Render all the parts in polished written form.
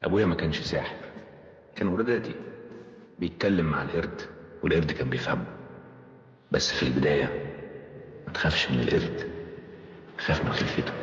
ابويا ما كانش ساحر، كان ورداتي بيتكلم مع القرد والقرد كان بيفهمه. بس في البداية ما تخافش من القرد، خاف من خلفته.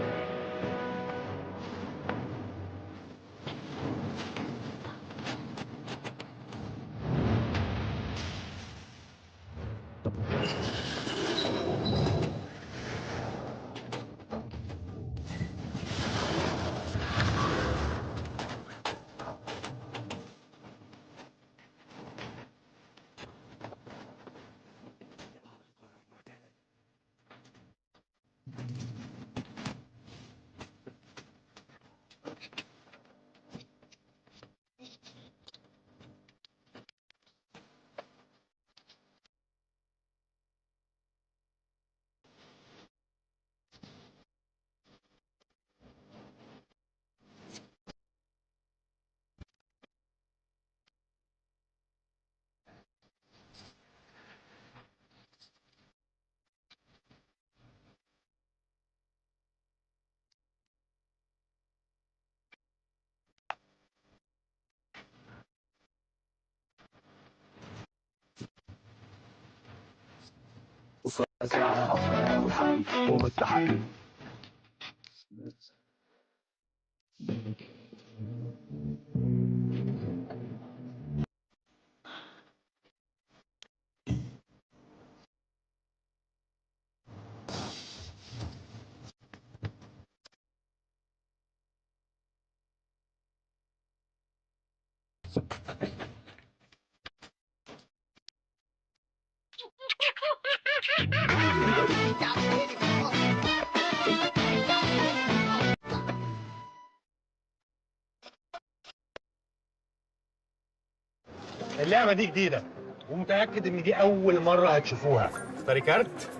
اللعبة دي جديدة ومتأكد إن دي أول مرة هتشوفوها. اختاري كارت.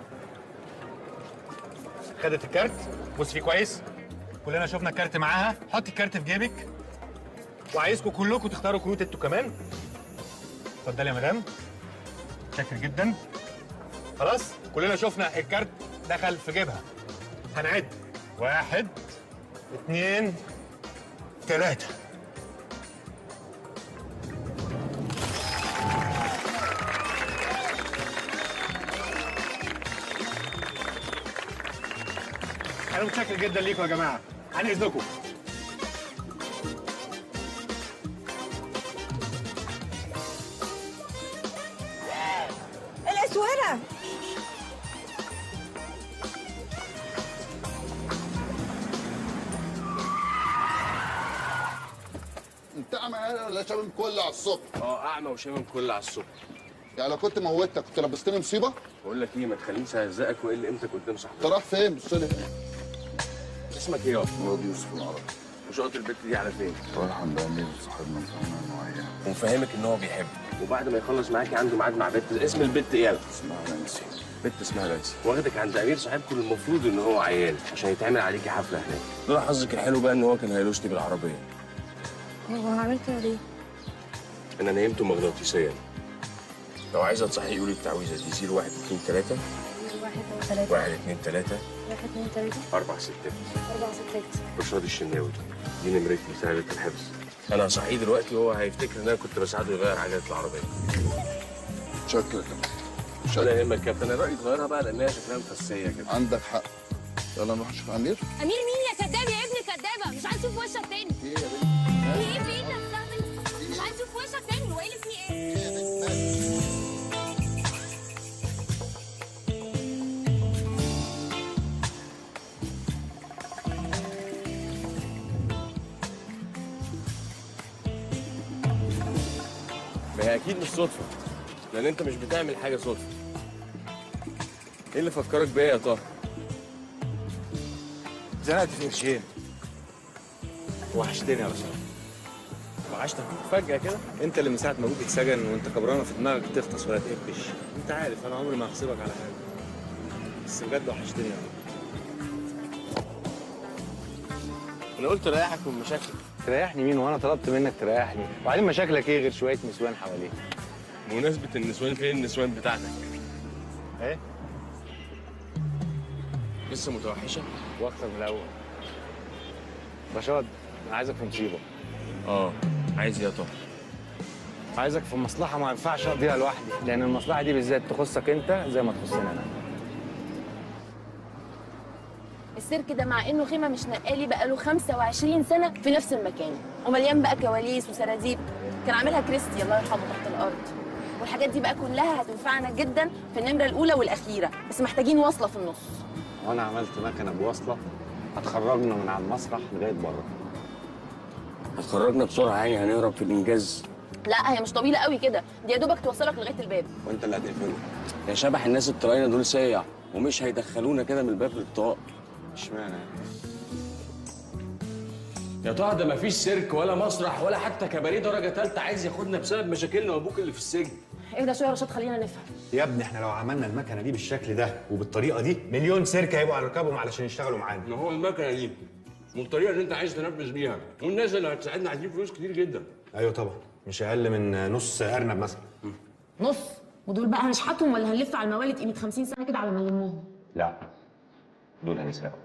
خدت الكارت، بص فيه كويس. كلنا شفنا الكارت معاها، حطي الكارت في جيبك. وعايزكم كلكم تختاروا كروت انتوا كمان. اتفضلي يا مدام. شاكر جدا. خلاص كلنا شفنا الكارت دخل في جيبها. هنعد 1 2 3. أنا متشكر جدا ليكم يا جماعة، عن إذنكم. الأسورة انت اعمى ولا شامم كل على الصبح؟ اعمى وشامم كل على الصبح. يعني لو كنت موتك كنت لبستني مصيبه؟ بقول لك ايه، ما تخلينيش اهزقك واقل قيمتك قدام صاحبك. انت رايح فين؟ بص لي. اسمك ايه يا مراد يوسف العربي. وشقة البت دي على فين؟ رايح عند امير صاحبنا مفهمنا معين. ومفهمك ان هو بيحبك، وبعد ما يخلص معاكي عنده ميعاد مع بنت. اسم البت ايه يلا؟ اسمها نانسي. بنت اسمها نانسي. واخدك عند امير صاحبكم، المفروض ان هو عيان عشان يتعمل عليكي حفله هناك. لولا حظك الحلو بقى ان هو كان هيلوشني بالعربيه. هو عملت كده ليه؟ انا نيمته مغناطيسيا. لو عايزه تصحي قولي التعويذه دي 0 1 2 3 1 2 3 4 6 رشاد الشناوي. دي نمرتي سهله الحفظ. انا هصحيه دلوقتي وهو هيفتكر ان انا كنت بساعده يغير عجله العربيه. شكرا. ولا يهمك يا كابتن، انا رايي تغيرها بقى لان هي شكلها مفسيه كده. عندك حق. يلا نروح نشوف امير. أمير مين يا كداب يا ابن كدابة؟ مش عايز أشوف وشك تاني. ايه يا بنت؟ في إيه في إيه أنت بتعمل؟ مش عايز أشوف وشك تاني، هو إيه اللي فيه إيه؟ ما هي اكيد مش صدفه، لان انت مش بتعمل حاجه صدفه. ايه اللي فكرك بيا يا طه؟ اتزنقت في قرشين. وحشتني يا رشاد. وحشتك فجاه كده؟ انت اللي من ساعه ما ابوك اتسجن وانت كبرانه في دماغك تغطس ولا تقفش. انت عارف انا عمري ما هحسبك على حاجه، بس بجد وحشتني يا رب. انا قلت ريحك من مشاكلك. تريحني مين وانا طلبت منك تريحني؟ وبعدين مشاكلك ايه غير شويه نسوان حواليك؟ بمناسبه النسوان، فين النسوان بتاعتك؟ ايه؟ لسه متوحشه؟ واكتر من الاول. رشاد انا عايزك في مصيبه. عايز يا طه؟ عايزك في مصلحه ما ينفعش اقضيها لوحدي، لان المصلحه دي بالذات تخصك انت زي ما تخصني انا. السيرك ده مع انه خيمه مش نقالي بقاله 25 سنه في نفس المكان، ومليان بقى كواليس وسراديب، كان عاملها كريستي الله يرحمه تحت الارض. والحاجات دي بقى كلها هتنفعنا جدا في النمره الاولى والاخيره، بس محتاجين وصله في النص. وانا عملت مكنه بوصله هتخرجنا من على المسرح لغايه بره. هتخرجنا بسرعه يعني هنهرب في الانجاز؟ لا هي مش طويله قوي كده، دي يا دوبك توصلك لغايه الباب. وانت اللي هتقفله يا شبح. الناس الطلاينه دول سيع ومش هيدخلونا كده من الباب للطاق. اشمعنى؟ يا طه ده مفيش سيرك ولا مسرح ولا حتى كباريه درجه ثالثه عايز ياخدنا بسبب مشاكلنا وابوك اللي في السجن. اهدى شويه يا رشاد خلينا نفهم. يا ابني احنا لو عملنا المكنه دي بالشكل ده وبالطريقه دي مليون سيرك هيبقوا على ركابهم علشان يشتغلوا معانا. ما هو المكنه دي والطريقه اللي انت عايز تنفذ بيها والناس اللي هتساعدنا عايزين فلوس كتير جدا. ايوه طبعا، مش اقل من نص ارنب مثلا. نص؟ ودول بقى هنشحتهم ولا هنلف على الموالد قيمه 50 سنه كده على ما نلمهم؟ لا، دول هنسرقهم.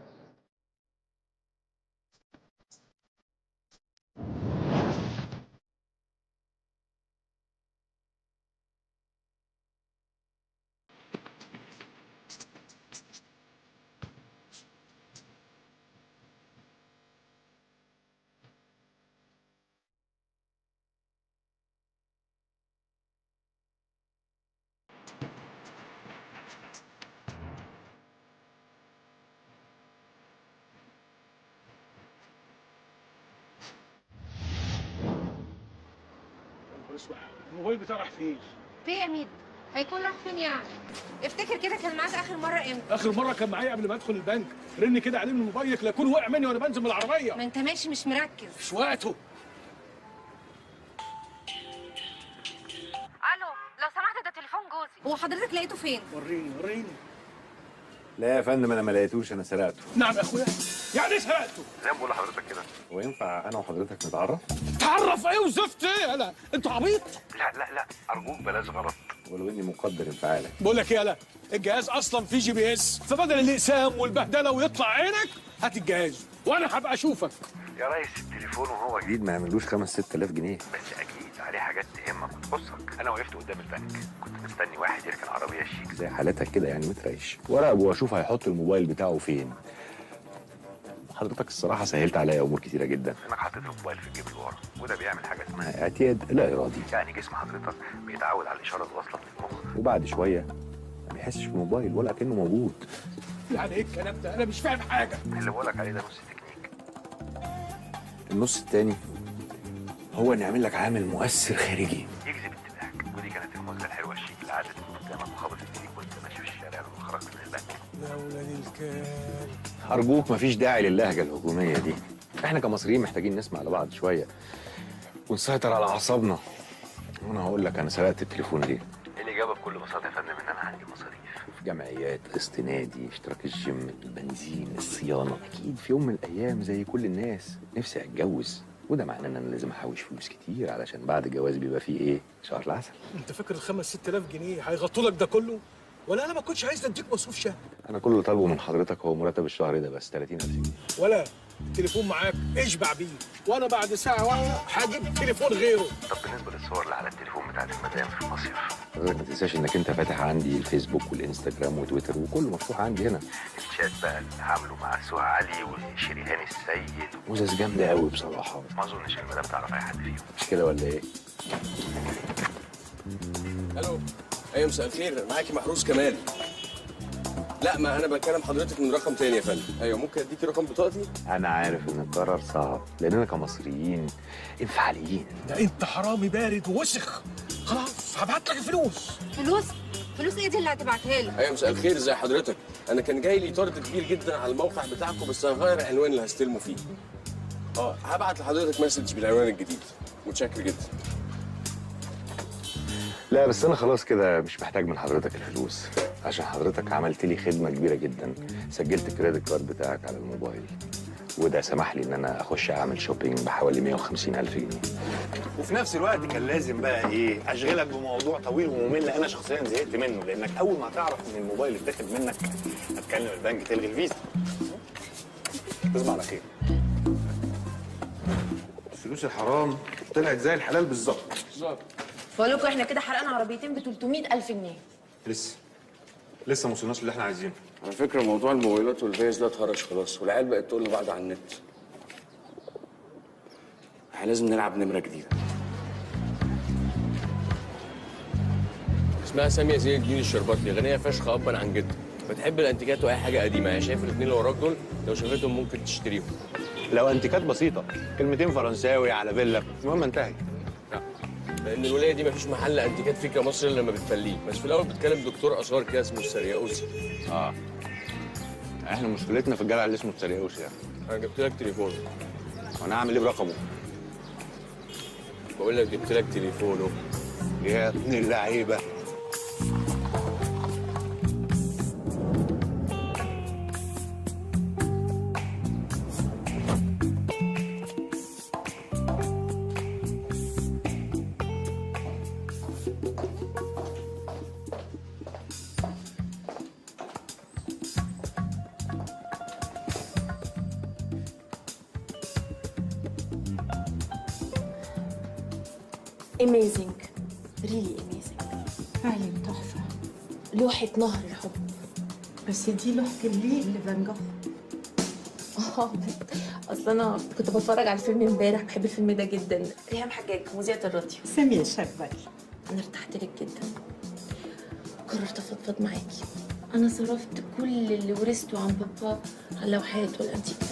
الموبايل بتاعي راح فين؟ في يا ميدو؟ هيكون راح فين يعني؟ افتكر كده كان معاك اخر مره امتى؟ اخر مره كان معايا قبل ما ادخل البنك، رن كده عليه من موبايلك لا يكون وقع مني وانا بنزل من العربيه. ما انت ماشي مش مركز. مش وقته. الو لو سمحت ده تليفون جوزي. هو حضرتك لقيته فين؟ وريني. لا يا فندم انا ما لقيتوش، انا سرقته. نعم يا اخويا. يعني ايه سرقته؟ زي ما بقول لحضرتك كده. وينفع انا وحضرتك نتعرف؟ تعرف ايه وزفت ايه يالا؟ انت عبيط؟ لا ارجوك بلاش غلط. ولو اني مقدر انفعالك. بقول لك ايه يالا؟ الجهاز اصلا فيه GPS، فبدل الاقسام والبهدله ويطلع عينك هات الجهاز وانا هبقى اشوفك. يا ريس التليفون وهو جديد ما يعملوش 5-6000 جنيه. بس اكيد عليه حاجات تهمك وتخصك. انا وقفت قدام البنك كنت مستني واحد يركن عربيه شيك زي حالتك كده يعني متريش، وراقبه واشوف هيحط الموبايل بتاعه فين. حضرتك الصراحه سهلت عليا امور كتيره جدا. انك حطيت الموبايل في الجيب اللي ورا، وده بيعمل حاجه اسمها اعتياد لا ارادي، يعني جسم حضرتك بيتعود على الاشاره اللي واصله من المخ، وبعد شويه ما بيحسش بالموبايل ولا كأنه موجود. يعني ايه الكلام ده؟ انا مش فاهم حاجه. اللي بقولك عليه ده نص تكنيك. النص التاني هو ان يعمل لك عامل مؤثر خارجي يجذب انتباهك، ودي كانت الموزه الحلوه الشيك اللي قعدت قدامك وخبطت فيك وانت ماشي في الشارع لما خرجت من البنك. يا ولاد الكلب. ارجوك مفيش داعي للهجه الهجوميه دي. احنا كمصريين محتاجين نسمع لبعض شويه ونسيطر على اعصابنا. وانا هقول لك انا سرقت التليفون ليه. الاجابه بكل بساطه يا فندم ان انا عندي مصاريف في جمعيات، قسط نادي، اشتراك الجيم، البنزين، الصيانه. اكيد في يوم من الايام زي كل الناس نفسي اتجوز، وده معناه ان انا لازم احوش فلوس كتير علشان بعد الجواز بيبقى فيه ايه؟ شهر العسل. انت فاكر ال5-6000 جنيه هيغطوا لك ده كله؟ ولا انا ما كنتش عايز اديك مصروف شهر؟ انا كل اللي طالبه من حضرتك هو مرتب الشهر ده بس 30000 جنيه. ولا التليفون معاك اشبع بيه، وانا بعد ساعه واحده هجيب تليفون غيره. طب بالنسبه للصور اللي على التليفون بتاعت المدام في المصيف، حضرتك ما تنساش انك انت فاتح عندي الفيسبوك والانستجرام وتويتر وكله مفتوح عندي هنا. الشات بقى اللي عامله مع سهى علي وشريهان السيد موزس جامده قوي بصراحه. ما اظنش المدام تعرف اي حد فيهم. مش كده ولا ايه؟ الو. ايوه مساء الخير، معاكي محروس كمال. لا ما انا بكلم حضرتك من رقم تاني يا فندم. ايوه ممكن اديكي رقم بطاقتي؟ انا عارف ان القرار صعب لاننا كمصريين انفعاليين. ده انت حرامي بارد ووسخ. خلاص هبعت لك الفلوس. فلوس ايه دي اللي هتبعتها لي؟ ايوه مساء الخير، ازي حضرتك؟ انا كان جاي لي طرد كبير جدا على الموقع بتاعكم بس هغير العنوان اللي هستلمه فيه. هبعت لحضرتك مسج بالعنوان الجديد. متشكر جدا. لا بس انا خلاص كده مش محتاج من حضرتك الفلوس، عشان حضرتك عملت لي خدمه كبيره جدا. سجلت الكريدت كارد بتاعك على الموبايل، وده سمح لي ان انا اخش اعمل شوبينج بحوالي 150,000 جنيه. وفي نفس الوقت كان لازم بقى ايه اشغلك بموضوع طويل وممل انا شخصيا زهقت منه، لانك اول ما تعرف ان الموبايل اتاخد منك هتكلم البنك تلغي الفيزا. تصبح على خير. فلوس الحرام طلعت زي الحلال بالظبط. بقول لكم احنا كده حرقنا عربيتين ب 300,000 جنيه. لسه ما وصلناش اللي احنا عايزينه. على فكره موضوع الموبايلات والفيز ده اتهرش خلاص، والعيال بقت تقول لبعض على النت. احنا لازم نلعب نمره جديده اسمها ساميه زين الدين الشرباطلي، غنيه فشخ ابا عن جد، بتحب الانتيكات واي حاجه قديمه. يعني شايف الاثنين اللي وراك دول لو شافتهم ممكن تشتريهم. لو انتيكات بسيطه، كلمتين فرنساوي على فيلا، المهم انتهي. لان الولايه دي مفيش محل انتيكات فيه كمصر الا لما بتفليه. بس في الاول بتكلم دكتور اثار كده اسمه السرياوسي. احنا مشكلتنا في الجدع اللي اسمه السرياوسي يعني. انا جبت لك تليفونه. وانا هعمل ايه برقمه؟ بقول لك جبت لك تليفونه. يا ابن اللعيبه. اميزنج، ريلي اميزنج، فعلا تحفة. لوحة نهر الحب. بس دي لوحة الليل لفان جوخ. اصل انا كنت بتفرج على الفيلم امبارح، بحب الفيلم ده جدا. ريهام حجاج مذيعة الراديو. سامية شربل. انا ارتحت لك جدا، قررت افضفض معاكي. انا صرفت كل اللي ورثته عن بابا على اللوحات والانتيكات،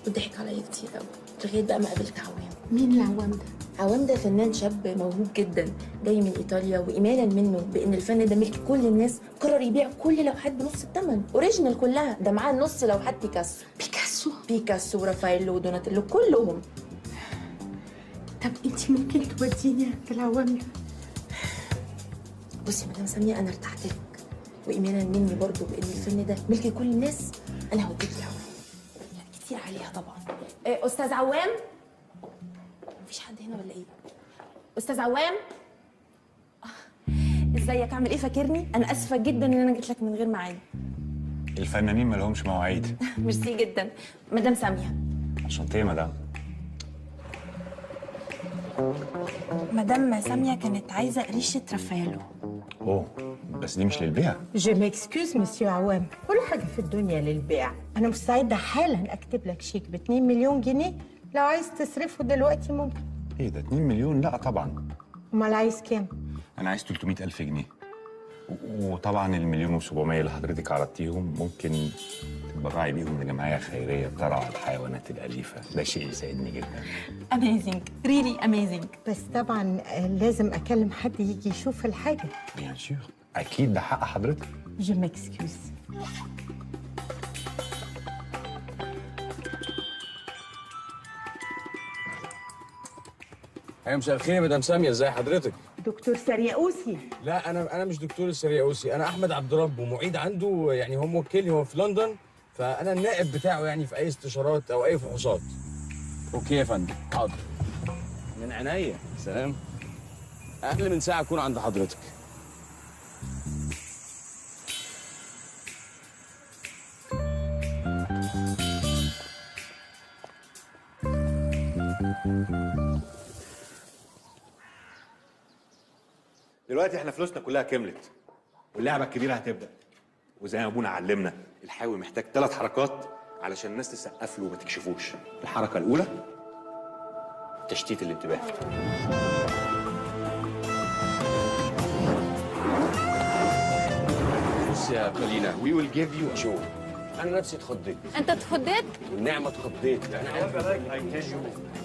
وضحك عليا كتير قوي لغايه بقى ما قابلت عوام. مين العوام ده؟ عوام ده فنان شاب موهوب جدا جاي من ايطاليا، وايمانا منه بان الفن ده ملك كل الناس قرر يبيع كل لوحات بنص الثمن، اوريجينال كلها. ده معاه نص لوحات بيكاسو ورافايلو ودوناتيلو كلهم. طب انت ممكن توديني عند العوام ده؟ بصي يا مدام ساميه، انا ارتحت لك، وايمانا مني برضو بان الفن ده ملك كل الناس. انا هوديك العوام، يعني كتير عليها طبعا. استاذ عوام، مفيش حد هنا ولا ايه؟ استاذ عوام، ازيك؟ عامل ايه؟ فاكرني؟ انا اسفه جدا ان انا جيت لك من غير ميعاد. الفنانين ما لهمش مواعيد. ميرسي جدا. مدام ساميه. شنطيه يا مدام. مدام ساميه كانت عايزه ريشه رافايلو. اوه، بس دي مش للبيع. جو ميكسكيوز مسيو عوام، كل حاجة في الدنيا للبيع. أنا مستعدة حالا أكتب لك شيك ب 2 مليون جنيه لو عايز تصرفه دلوقتي ممكن. ايه ده 2 مليون؟ لا طبعا. أمال عايز كام؟ انا عايز 300,000 جنيه. وطبعا ال1,700,000 اللي حضرتك عرضتيهم ممكن تتبرعي بيهم لجمعيه خيريه بترعى الحيوانات الاليفه. ده شيء يسعدني جدا. اميزنج، ريلي اميزنج. بس طبعا لازم أكلم حد يجي يشوف الحاجة. بيان سور، اكيد ده حق حضرتك. جو ميكسكيوز. مساء الخير يا مدام ساميه، ازي حضرتك؟ دكتور سرياوسي. لا انا مش دكتور السرياوسي، انا احمد عبد رب ومعيد عنده، يعني هو موكلني، هو في لندن، فانا النائب بتاعه يعني في اي استشارات او اي فحوصات. اوكي يا فندم، حاضر. من عينيا. سلام. اقل من ساعه اكون عند حضرتك. دلوقتي احنا فلوسنا كلها كملت، واللعبه الكبيره هتبدا. وزي ما ابونا علمنا، الحاوي محتاج 3 حركات علشان الناس تسقف له وما تكشفوش. الحركه الاولى تشتيت الانتباه. بص يا بلينا، وي ويل جيف يو ا شو. انا نفسي اتخضيت. انت اتخضيت؟ والنعمه اتخضيت. انا عارف.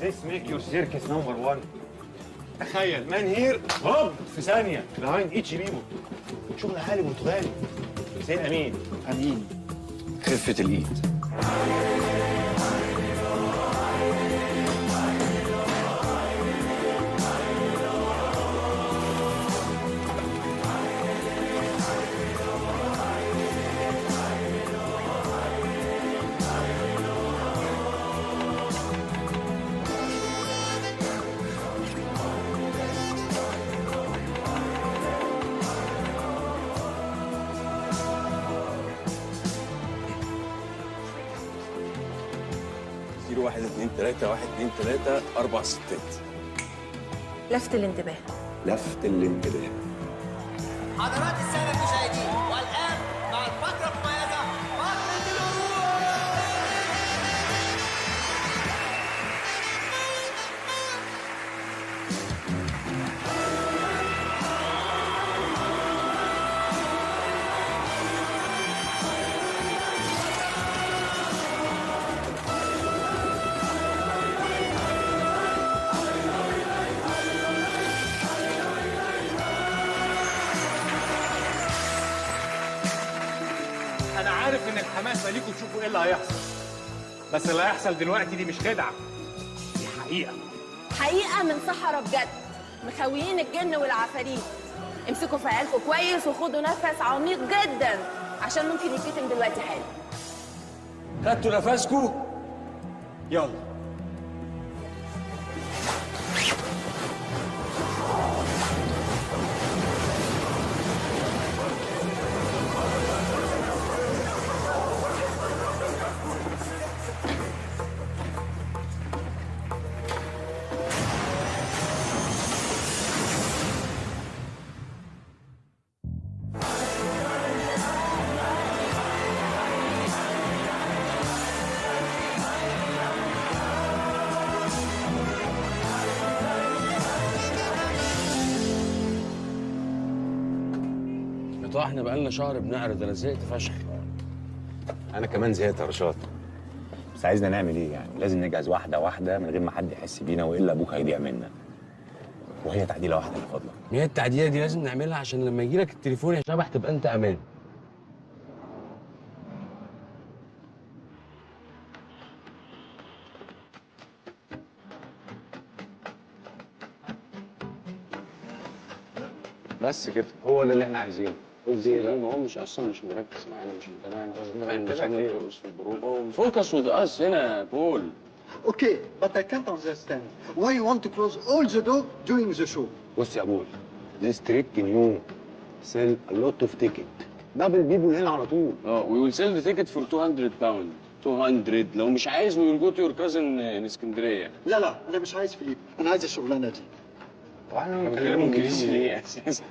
This make your circus number 1. تخيل مان هير هوب في ثانيه behind each بيبو. شغل عالي برتغالي. حسين امين. امين. خفه الايد. 1 2 3 1 2 3 4 ستات. لفت الانتباه. لفت الانتباه. حضرات السادة المشاهدين، والآن مع الفقرة المميزة فقرة الورود. انا عارف ان الحماس ليكوا تشوفوا ايه اللي هيحصل، بس اللي هيحصل دلوقتي دي مش خدعه، دي حقيقه. حقيقة من سحرة بجد، مخويين الجن والعفاريت. امسكوا في عيالكم كويس وخدوا نفس عميق جدا عشان ممكن يتكتم دلوقتي حالا. خدتوا نفسكم؟ يلا. احنا بقالنا شهر بنعرض، انا زهقت فشخ. انا كمان زهقت يا رشاد. بس عايزنا نعمل ايه يعني؟ لازم نجهز واحده واحده من غير ما حد يحس بينا، والا ابوك هيضيع منا. وهي تعديله واحده من فضلك. هي التعديله دي لازم نعملها عشان لما يجي لك التليفون يا شبح تبقى انت امان. بس كده هو ده اللي احنا عايزينه. لا ما هو مش اصلا مش مركز معانا، مش متابعنا. مش هنرقص في البروفه. فوكس وذ اس هنا يا بول. Okay, but I can't understand why you want to close all the door during the show. بص يا بول، this trick new sell a lot of ticket. دبل بيبول هنا على طول. we will sell the ticket for 200 pound. 200 لو مش عايز we will go to your cousin in اسكندريه. لا انا مش عايز فيليب، انا عايز الشغلانه دي. واحنا بنتكلم انجليزي ليه اساسا؟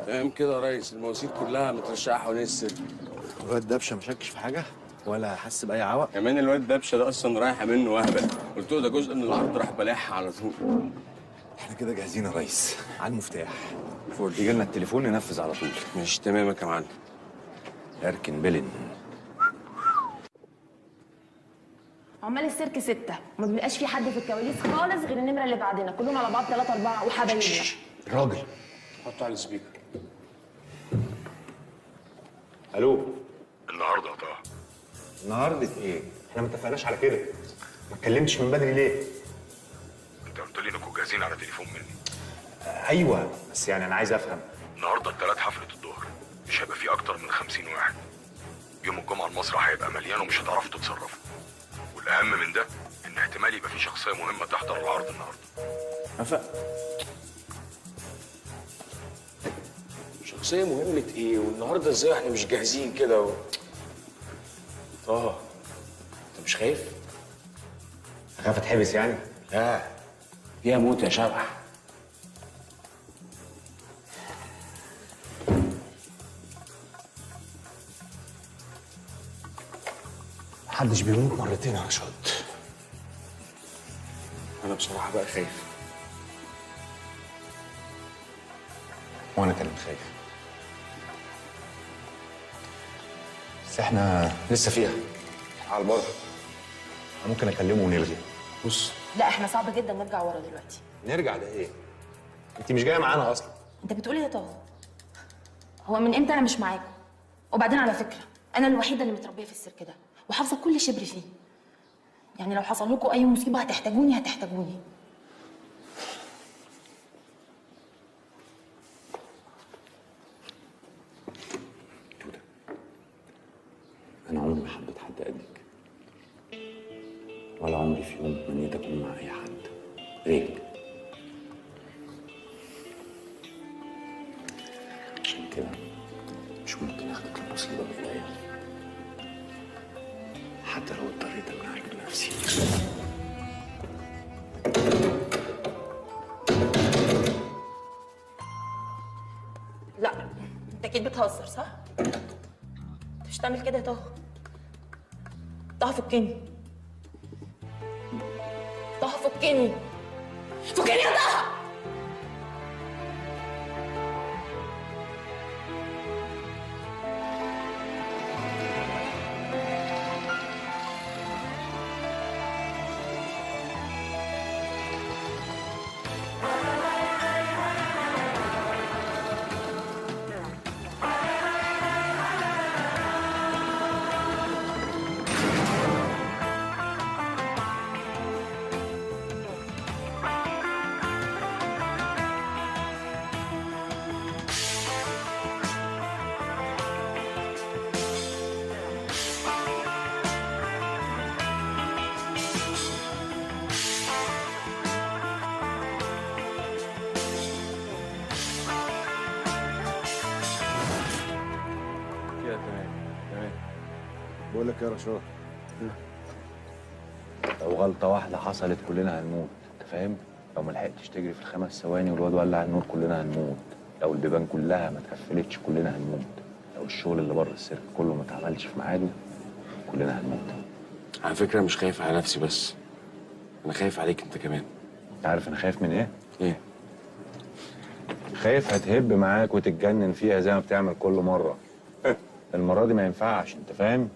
فاهم كده يا ريس، المواسير كلها مترشقه حوالين السر. الواد دبشه ما شكش في حاجه ولا حس باي عوق؟ كمان الواد دبشه ده اصلا رايحه منه وهبل، قلت له ده جزء من العرض راح بلاحها على طول. احنا كده جاهزين يا ريس، على المفتاح. فول يجي لنا التليفون ننفذ على طول. مش تمامك يا معلم. اركن بلن. عمال السيرك 6، ما بيبقاش في حد في الكواليس خالص غير النمره اللي بعدنا، كلهم على بعض 3 4 وحبايبنا. راجل حطه على السبيكر. الو. النهارده يا طه. النهارده ايه؟ احنا ما اتفقناش على كده. ما اتكلمتش من بدري ليه؟ انت قلت لي انكم جاهزين على تليفون مني. ايوه بس يعني انا عايز افهم. النهارده الثلاث حفله الظهر، مش هيبقى فيه اكتر من 50 واحد. يوم الجمعه المسرح هيبقى مليان ومش هتعرفوا تتصرفوا. والاهم من ده ان احتمال يبقى في شخصيه مهمه تحضر العرض النهارده. شخصيه مهمه ايه؟ والنهارده ازاي احنا مش جاهزين كده طه انت مش خايف؟ اخاف اتحبس يعني؟ لا فيها موت يا شبح. محدش بيموت مرتين يا رشاد. انا بصراحه بقى خايف. وانا كمان خايف. بس احنا لسه فيها على البر. ممكن اكلمه ونلغي. بص لا احنا صعب جدا نرجع ورا دلوقتي. نرجع ده ايه؟ انت مش جايه معانا اصلا. انت بتقول ايه يا طه؟ هو من امتى انا مش معاكم؟ وبعدين على فكره انا الوحيده اللي متربيه في السيرك ده وحافظه كل شبر فيه. يعني لو حصل لكم اي مصيبه هتحتاجوني. توده، انا عمري ما حبيت حد قدك، ولا عمري في يوم تمنيت اكون مع اي حد غيرك. عشان كده مش ممكن اخدك المصيبه بايديا. لا انت اكيد بتهزر صح؟ انت مش هتعمل كده يا طه. طه فكني. طه فكني. فكني يا طه. بقول لك يا رشاد، لو غلطة واحدة حصلت كلنا هنموت، انت فاهم؟ لو ما لحقتش تجري في ال5 ثواني والواد ولع النور كلنا هنموت، لو البيبان كلها ما اتقفلتش كلنا هنموت، لو الشغل اللي بره السيرك كله ما اتعملش في ميعاده كلنا هنموت. على فكرة مش خايف على نفسي بس، أنا خايف عليك أنت كمان. انت عارف أنا خايف من إيه؟ إيه؟ خايف هتهب معاك وتتجنن فيها زي ما بتعمل كل مرة. المرة دي ما ينفعش، انت فاهم؟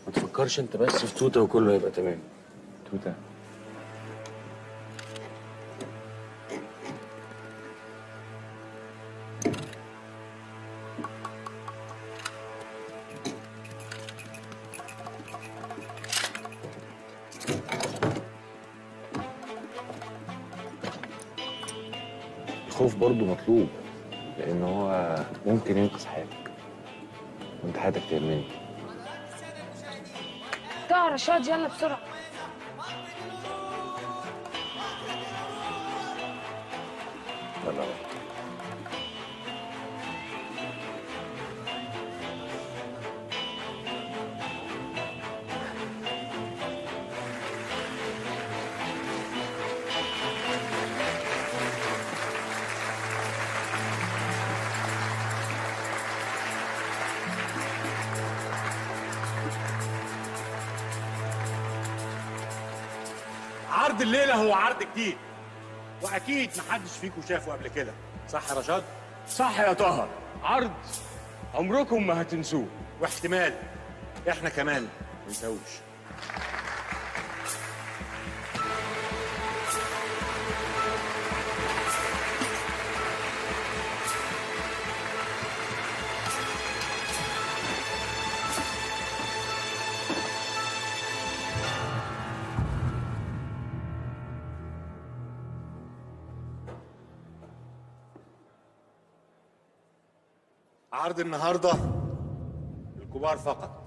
ما تفكرش أنت بس في توتة وكله هيبقى تمام. توتة؟ الخوف برضه مطلوب، لأن هو ممكن ينقذ حياتك وانت حياتك تهمني. طه رشاد يلا بسرعة. يلا بقى. عرض الليله هو عرض جديد، واكيد محدش فيكم شافه قبل كده، صح يا رشاد؟ صح يا طه، عرض عمركم ما هتنسوه، واحتمال احنا كمان ما ننساهوش. عرض النهارده الكبار فقط.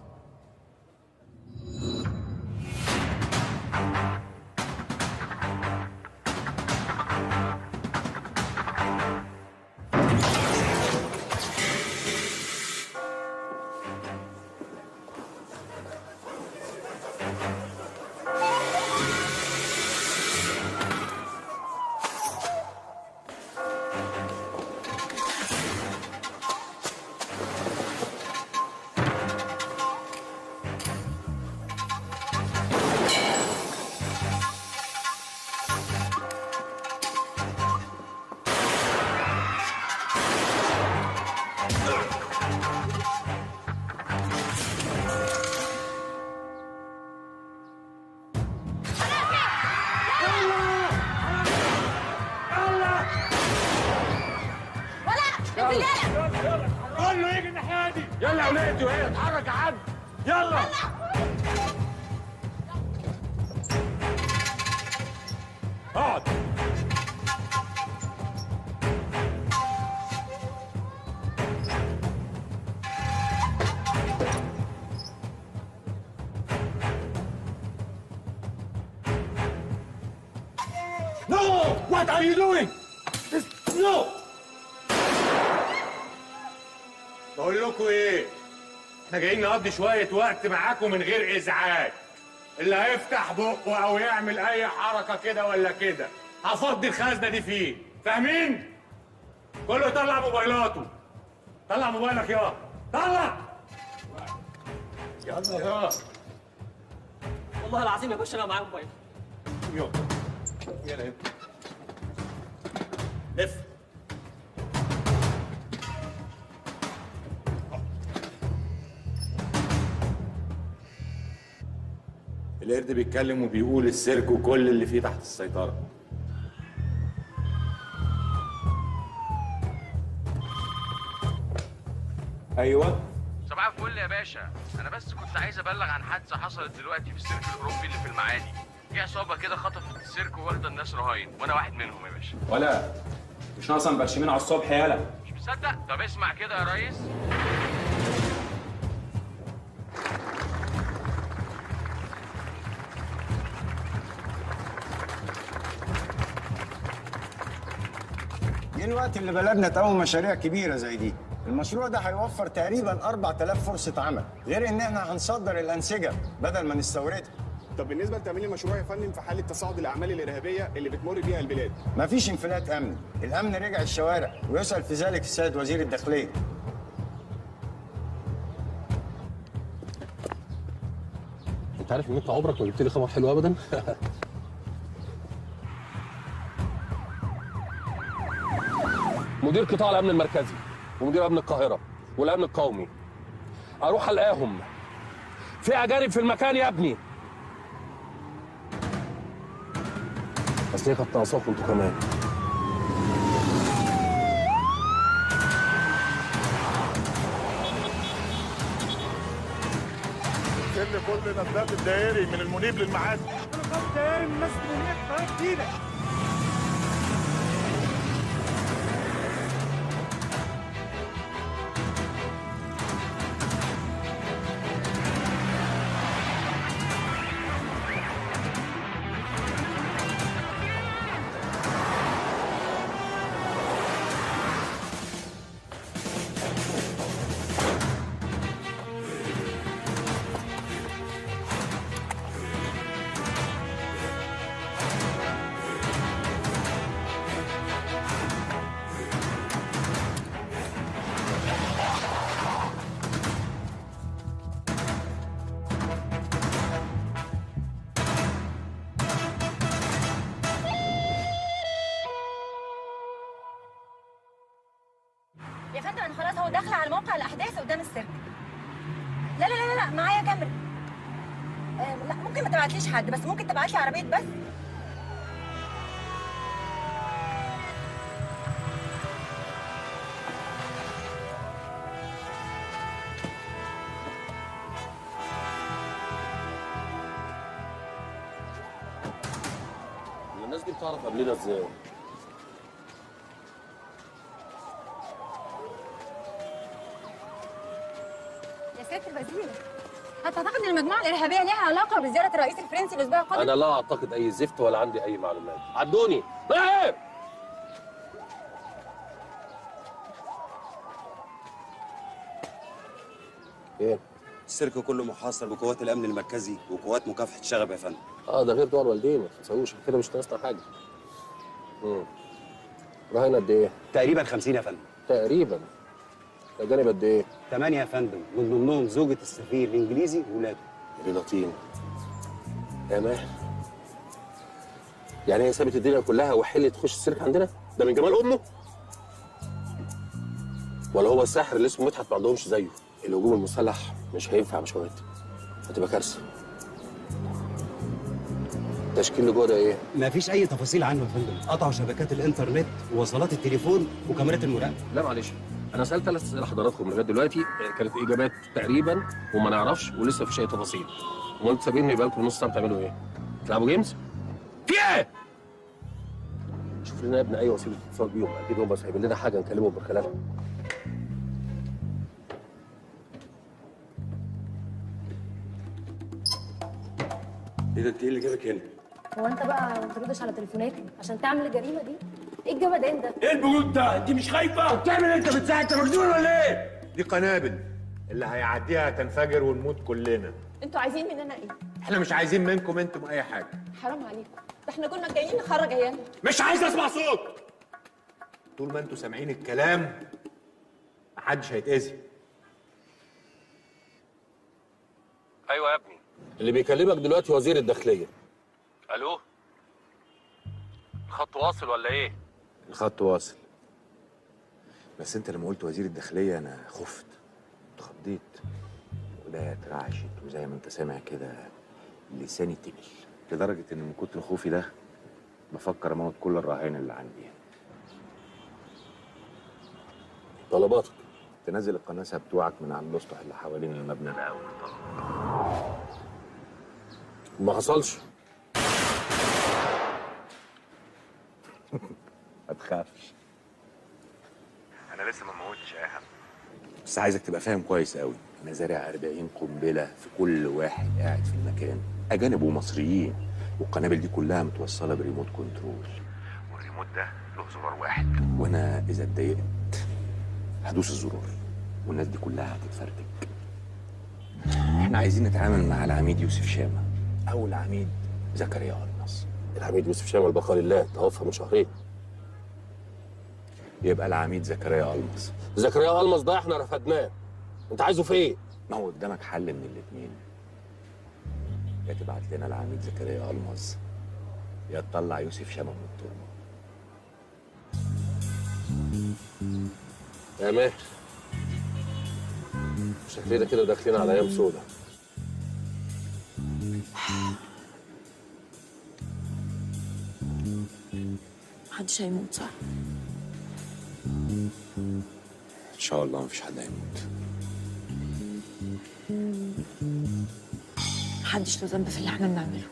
كله يجي الناحيه دي. يلا يا ولادي وهي اتحرك يا عم. يلا اقعد. No! What are you doing? No! بقول لكم ايه؟ احنا جايين نقضي شويه وقت معاكم من غير ازعاج. اللي هيفتح بقه او يعمل اي حركه كده ولا كده هفضي الخزنه دي فيه، فاهمين؟ كله يطلع موبايلاته. طلع موبايلك يا طلع يلا يا. والله العظيم يا باشا انا معايا موبايل. يلا لف. القرد بيتكلم وبيقول السيرك وكل اللي فيه تحت السيطرة. ايوه صباح الفل يا باشا، انا بس كنت عايز ابلغ عن حادثه حصلت دلوقتي في السيرك الاوروبي اللي في المعادي. في عصابه كده خطفت السيرك واخده الناس رهاين، وانا واحد منهم يا باشا. ولا مش ناقصه مبرشمين على الصبح يالا. مش مصدق؟ طب اسمع كده يا ريس. جه الوقت اللي بلدنا تقوم مشاريع كبيره زي دي. المشروع ده هيوفر تقريبا 4000 فرصه عمل، غير ان احنا هنصدر الانسجه بدل ما نستوردها. طب بالنسبه لتمويل المشروع يا فندم في حاله تصاعد الاعمال الارهابيه اللي بتمر بيها البلاد؟ مفيش انفلات امني، الامن رجع الشوارع ويسال في ذلك السيد وزير الداخليه. انت عارف ان انت عمرك ما جبت لي خبر حلو ابدا. مدير قطاع الامن المركزي ومدير امن القاهره والامن القومي اروح الاقيهم في اجانب في المكان يا ابني. بس هي كانت ناقصاكم انتوا كمان. سن كل نبات الدائري من المنيب للمعادي. نبات الدائري من الناس المنيب طريق جديده. يا فندم انا خلاص اهو داخله على موقع الاحداث قدام السيرك. لا لا لا لا معايا كاميرا. لا ممكن ما تبعتليش حد، بس ممكن تبعت لي عربيه بس. الناس دي بتعرف قبلنا ازاي؟ سيادة الوزير، هتعتقد ان المجموعه الارهابيه ليها علاقه بزياره الرئيس الفرنسي الاسبوع القادم؟ انا لا اعتقد اي زفت ولا عندي اي معلومات. عدوني. ايه؟ ايه؟ السيرك كله محاصر بقوات الامن المركزي وقوات مكافحه الشغب يا فندم. ده غير دول والدين، ما تنساوش كده مش ناقصنا حاجه. رهينه قد ايه؟ تقريبا 50 يا فندم. تقريبا. الاجانب قد ايه؟ 8 يا فندم، من ضمنهم زوجة السفير الانجليزي وولاده. يا لطين. يا ماهر. يعني هي سابت الدنيا كلها وحلت تخش السيرك عندنا؟ ده من جمال امه؟ ولا هو الساحر اللي اسمه مدحت ما عندهمش زيه؟ الهجوم المسلح مش هينفع يا باشمهندس، هتبقى كارثه. التشكيل اللي جوه ده ايه؟ مفيش اي تفاصيل عنه يا فندم، قطعوا شبكات الانترنت ووصلات التليفون وكاميرات المراقبه. لا معلش، انا سالت 3 اسئله حضراتكم لغايه دلوقتي، كانت اجابات تقريبا وما نعرفش ولسه مفيش اي تفاصيل. امال انتوا سابين يبقى لكم نص ساعه بتعملوا ايه؟ تلعبوا جيمز؟ في ايه؟ شوف لنا يا ابني اي وسيله اتصال بيهم، اكيد هم سايبين لنا حاجه نكلمهم من خلالها. ايه ده، انت ايه اللي جابك هنا؟ هو انت بقى ما تردش على تليفوناتي عشان تعمل الجريمه دي؟ ايه الجمدان ده؟ ايه البرود ده؟ انت مش خايفه؟ بتعمل انت بتساعد؟ انت مجنون ولا ايه؟ دي قنابل اللي هيعديها هتنفجر ونموت كلنا. انتوا عايزين مننا ايه؟ احنا مش عايزين منكم انتم اي حاجه. حرام عليكم، ده احنا كنا جايين نخرج عيالنا. مش عايز اسمع صوت. طول ما انتوا سامعين الكلام محدش هيتأذي. ايوه يا ابني، اللي بيكلمك دلوقتي وزير الداخليه. الو، الخط واصل ولا ايه؟ الخط واصل. بس انت لما قلت وزير الداخليه انا خفت، اتخضيت، وده اترعشت، وزي ما انت سامع كده لساني تقل، لدرجه ان من كتر خوفي ده بفكر اموت كل الرهائن اللي عندي. طلباتك تنزل القناصه بتوعك من على الاسطح اللي حوالين المبنى ده اول طلب. ما حصلش. ما تخافش، انا لسه ما موتش اي حد، بس عايزك تبقى فاهم كويس قوي. انا زارع 40 قنبله في كل واحد قاعد في المكان، اجانب ومصريين، والقنابل دي كلها متوصله بريموت كنترول، والريموت ده له زرار واحد، وانا اذا اتضايقت هدوس الزرار والناس دي كلها هتتفرتك. احنا عايزين نتعامل مع العميد يوسف شامه او العميد زكريا المص. العميد يوسف شامه البقاء لله توفى من شهرين. يبقى العميد زكريا المص. زكريا المص ده احنا رفضناه. انت عايزه في ايه؟ ما هو قدامك حل من الاثنين، يا تبعت لنا العميد زكريا المص يا تطلع يوسف شامه من الترمه. يا ماهر، شكلنا كده داخلين على ايام سودا. محدش هيموت صح؟ ان شاء الله مفيش حد هيموت. محدش له ذنب في اللي احنا بنعمله.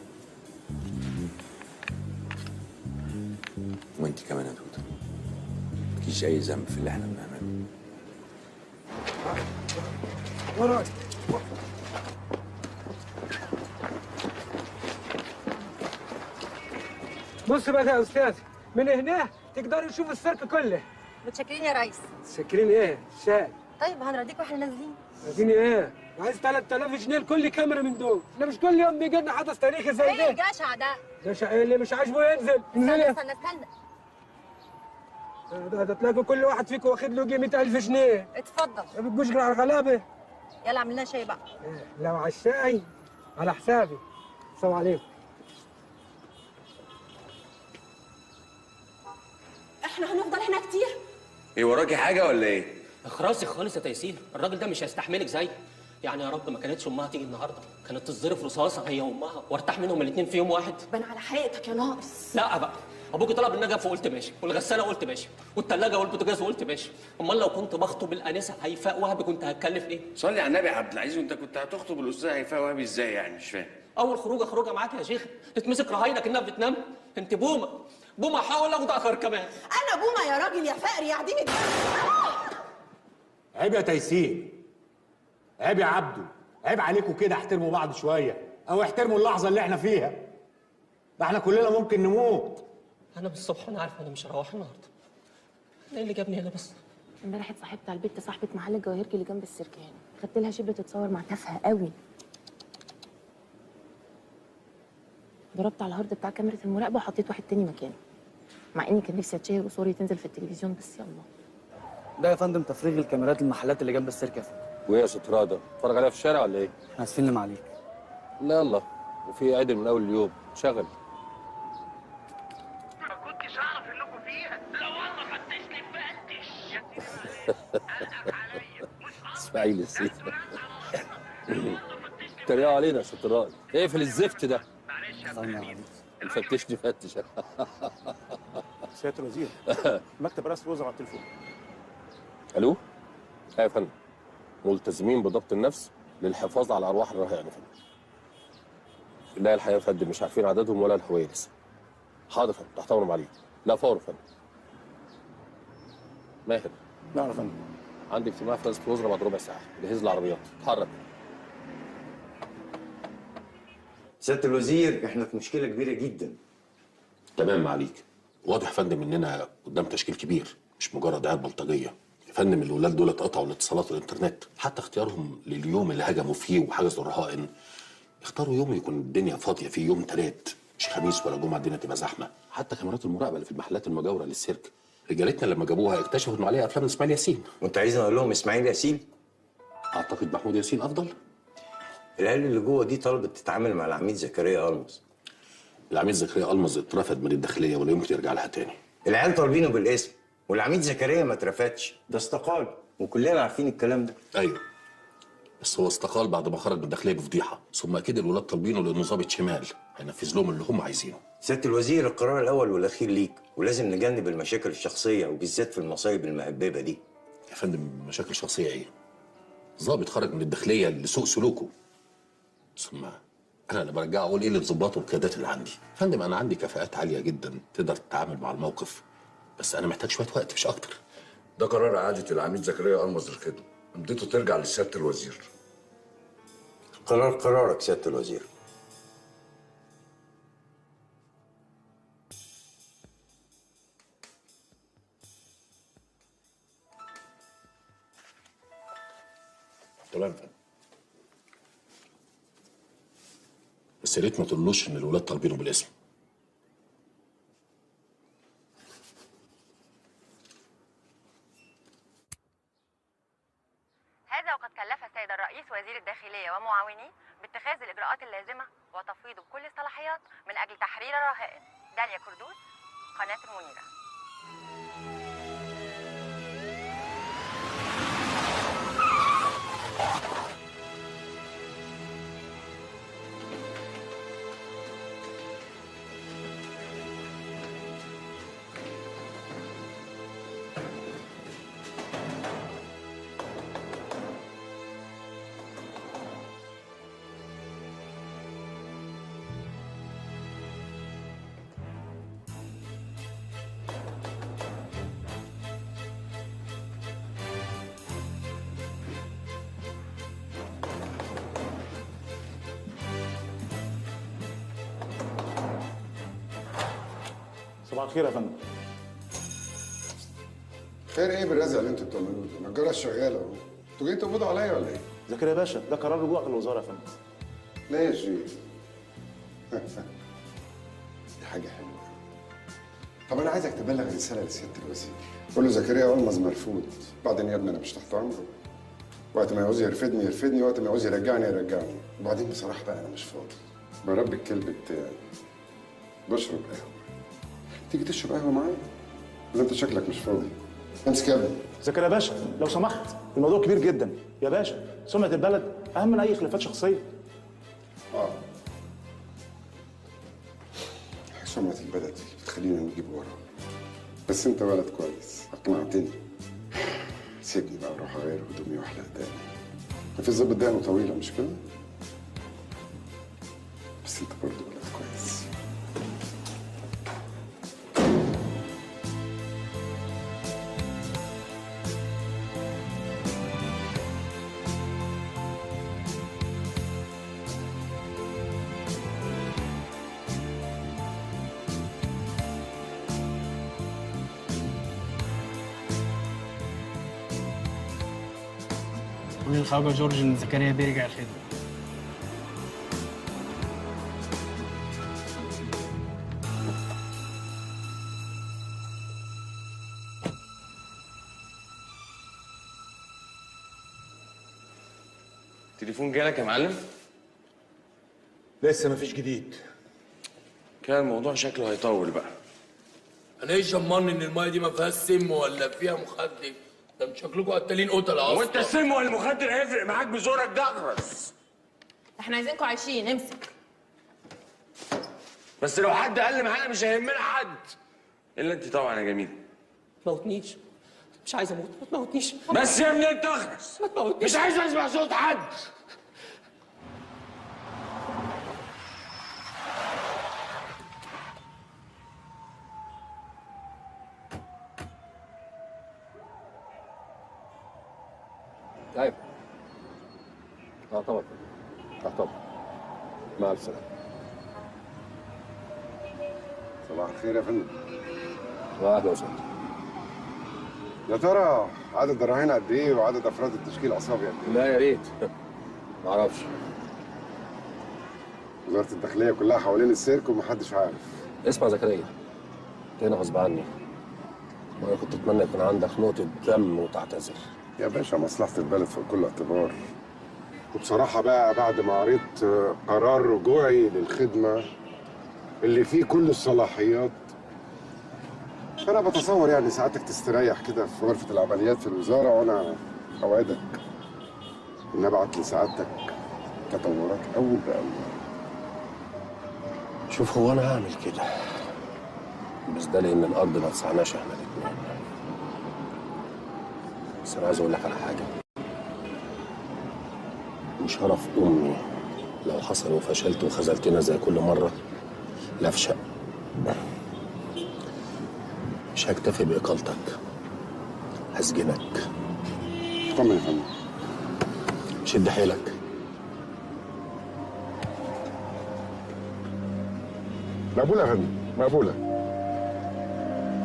وانت كمان يا توته مفيش اي ذنب في اللي احنا بنعمله. وراي. بص بقى يا استاذ، من هنا تقدروا تشوفوا السيرك كله. متشكرين يا ريس. متشكرين ايه؟ شاي. طيب هنرضيك واحنا نازلين. عايزين ايه؟ عايز 3000 جنيه لكل كاميرا من دول. احنا مش كل يوم بيجي لنا حدث تاريخي زي ايه ده. الجشع ده؟ جشع ايه اللي مش عاجبه ينزل؟ انزلي. استنى. ده تلاقوا كل واحد فيكم واخد له يجي 100000 جنيه. اتفضل. ما بتجوش غير على الغلابه. يلا اعمل لنا شاي بقى. لو على الشاي على حسابي. السلام عليكم. احنا هنفضل هنا كتير؟ ايه وراكي حاجه ولا ايه؟ اخرسي خالص يا تيسير، الراجل ده مش هيستحملك زي يعني. يا رب ما كانتش امها تيجي النهارده، كانت تصرف رصاصه هي وامها وارتاح منهم الاثنين في يوم واحد. بان على حقيقتك يا ناقص. لا بقى، ابوكي طلب النجف وقلت ماشي، والغساله قلت ماشي، والثلاجه والبوتاجاز وقلت ماشي. امال لو كنت بخطب الانسه هيفاء وهبي كنت هتكلف ايه؟ صلي على النبي يا عبد العزيز، وانت كنت هتخطب الاستاذ هيفاء وهبي ازاي يعني؟ مش فاهم. اول خروجه معاك يا شيخ تتمسك رهاينه كانها بتنام. انت بومه حاول اخد اخر كمان. انا بومه يا راجل يا فقر يا عديم الدم. عيب يا تيسير، عيب يا عبده، عيب عليكم كده. احترموا بعض شويه او احترموا اللحظه اللي احنا فيها. ده احنا كلنا ممكن نموت. انا من الصبح انا عارف انا مش هروح النهارده. انا ايه اللي جابني هنا بس؟ امبارح اتصاحبت على البت صاحبه محل الجواهرجي اللي جنب السيرك هنا، خدت لها شبه تتصور مع تافهه قوي. ضربت على الهارد بتاع كاميرا المراقبه وحطيت واحد تاني مكانه، مع اني كان نفسي اتشهر وصوري تنزل في التلفزيون، بس يلا. ده يا فندم تفريغ الكاميرات المحلات اللي جنب السيرك. وايه يا ستر ده؟ اتفرج عليها في الشارع ولا ايه؟ احنا اسفين اللي عليك. لا يلا، وفي عدل من اول اليوم شغل. ما كنتش اعرف انكم فيها. لا والله فتشني فتش. اسماعيل السيد تريقوا علينا يا سترات. اقفل الزفت ده. فتشني فتش. سياده الوزير، مكتب رئاسه الوزراء على التليفون. الو؟ ايوه يا فندم، ملتزمين بضبط النفس للحفاظ على ارواح الرهائن يا فندم. لا الحقيقه يا فندم مش عارفين عددهم ولا الهويه لسه. حاضر يا فندم، تحت امرهم عليك. لا فور يا فندم. ماهر. نعم يا فندم. عندي اجتماع في رئاسه الوزراء بعد ربع ساعه، جهز العربيات، اتحرك. سياده الوزير، احنا في مشكله كبيره جدا. تمام عليك. واضح يا فندم اننا قدام تشكيل كبير، مش مجرد عيال بلطجيه. يا فندم الولاد دول قطعوا الاتصالات والانترنت، حتى اختيارهم لليوم اللي هجموا فيه وحجزوا الرهائن اختاروا يوم يكون الدنيا فاضيه فيه، يوم تلات، مش خميس ولا جمعه الدنيا تبقى زحمه. حتى كاميرات المراقبه اللي في المحلات المجاوره للسيرك، رجالتنا لما جابوها اكتشفوا انه عليها افلام اسماعيل ياسين. وانت عايزني اقول لهم اسماعيل ياسين؟ اعتقد محمود ياسين افضل. العيال اللي جوه دي طلبت تتعامل مع العميد زكريا ألمز. العميد زكريا ألمز اترفد من الداخليه ولا يمكن يرجع لها تاني. العيال طالبينه بالاسم، والعميد زكريا ما اترفدش، ده استقال، وكلنا عارفين الكلام ده. ايوه، بس هو استقال بعد ما خرج من الداخليه بفضيحه، ثم اكيد الولاد طالبينه لانه ضابط شمال هينفذ لهم اللي هم عايزينه. سياده الوزير، القرار الاول والاخير ليك، ولازم نجنب المشاكل الشخصيه وبالذات في المصايب المهببه دي. يا فندم مشاكل شخصيه ايه؟ ضابط خرج من الداخليه لسوء سلوكه، ثم انا اللي برجعه اقول ايه للظباط والقيادات اللي عندي. يا فندم انا عندي كفاءات عاليه جدا تقدر تتعامل مع الموقف، بس انا محتاج شويه وقت مش اكتر. ده قرار إعادة العميد زكريا ألمز للخدمة، مدته ترجع لسيادة الوزير. قرارك سيادة الوزير. تمام يا فندم. بس يا ريت ما تقولوش ان الولاد طالبينه بالاسم. هذا وقد كلف السيد الرئيس وزير الداخلية ومعاونيه باتخاذ الإجراءات اللازمة وتفويضه بكل الصلاحيات من أجل تحرير الرهائن. داليا كردوس، قناة المنيرة. صباح الخير يا فندم. خير ايه بالرزق اللي انتوا بتعملوه ده؟ ما الجرس شغال اهو. انتوا جايين تقبضوا عليا ولا ايه؟ زكريا باشا، ده قرار رجوعك للوزاره يا فندم. لا يا شريف. دي حاجه حلوه. طب انا عايزك تبلغ رساله لسياده الوزير. قول له زكريا ألمز مرفوض. بعدين يا ابني انا مش تحت امره. وقت ما يعوز يرفدني يرفدني، وقت ما يعوز يرجعني يرجعني. وبعدين بصراحه بقى انا مش فاضي. بربي الكلب بتاعي. بشرب قهوه. تيجي تشرب قهوه معايا؟ ولا انت شكلك مش فاضي؟ امسك يا ابني. زكريا باشا لو سمحت، الموضوع كبير جدا يا باشا. سمعه البلد اهم من اي خلافات شخصيه. سمعة البلد دي بتخلينا نجيب ورا. بس انت ولد كويس، اقنعتني. سيبني بقى اروح اغير هدومي واحلق دقني. مفيش ظابط دقنه طويله مش كده؟ بس انت برضه ولد كويس. قولي للخواجه جورج ان زكريا بيرجع الخدمه. التليفون جالك يا معلم؟ لسه مفيش جديد. كده الموضوع شكله هيطول بقى. انا ايش ضمني ان المايه دي ما فيهاش سم ولا فيها مخدر؟ ده انتوا شكلكم قتالين قتله اصلا. وانت السم ولا المخدر هيفرق معاك بزورك ده اخرس. احنا عايزينكم عايشين، امسك. بس لو حد قل معانا مش هيهمنا حد. الا انت طبعا يا جميل. ما تموتنيش، مش عايز اموت، ما تموتنيش. بس يا ابني انت اخرس. ما تموتنيش. مش عايز اسمع صوت حد. طيب. طبعا. طبعا. مع السلامة. صباح الخير يا فندم. واحد وسط. يا ترى عدد الرهائن قد ايه وعدد افراد التشكيل اصابي قد ايه؟ لا يا ريت. ما اعرفش. وزاره الداخليه كلها حوالين السيرك ومحدش عارف. اسمع زكريا، انت هنا غصب عني، وانا كنت اتمنى يكون عندك نقطه دم وتعتذر. يا باشا مصلحه البلد في كل اعتبار. وبصراحه بقى بعد ما قريت قرار رجوعي للخدمه اللي فيه كل الصلاحيات، فانا بتصور يعني ساعتك تستريح كده في غرفه العمليات في الوزاره، وانا اوعدك ان ابعت لسعادتك تطورات اول باول. شوف، هو انا هعمل كده، بس ده لان الارض ما تسعناش احنا الاثنين. بس انا عايز اقول لك على حاجه، وشرف امي لو حصل وفشلت وخذلتنا زي كل مره لافشق، مش هكتفي باقالتك، هسجنك. طمن يا فندم. شد حيلك. مقبوله يا فندم، مقبوله.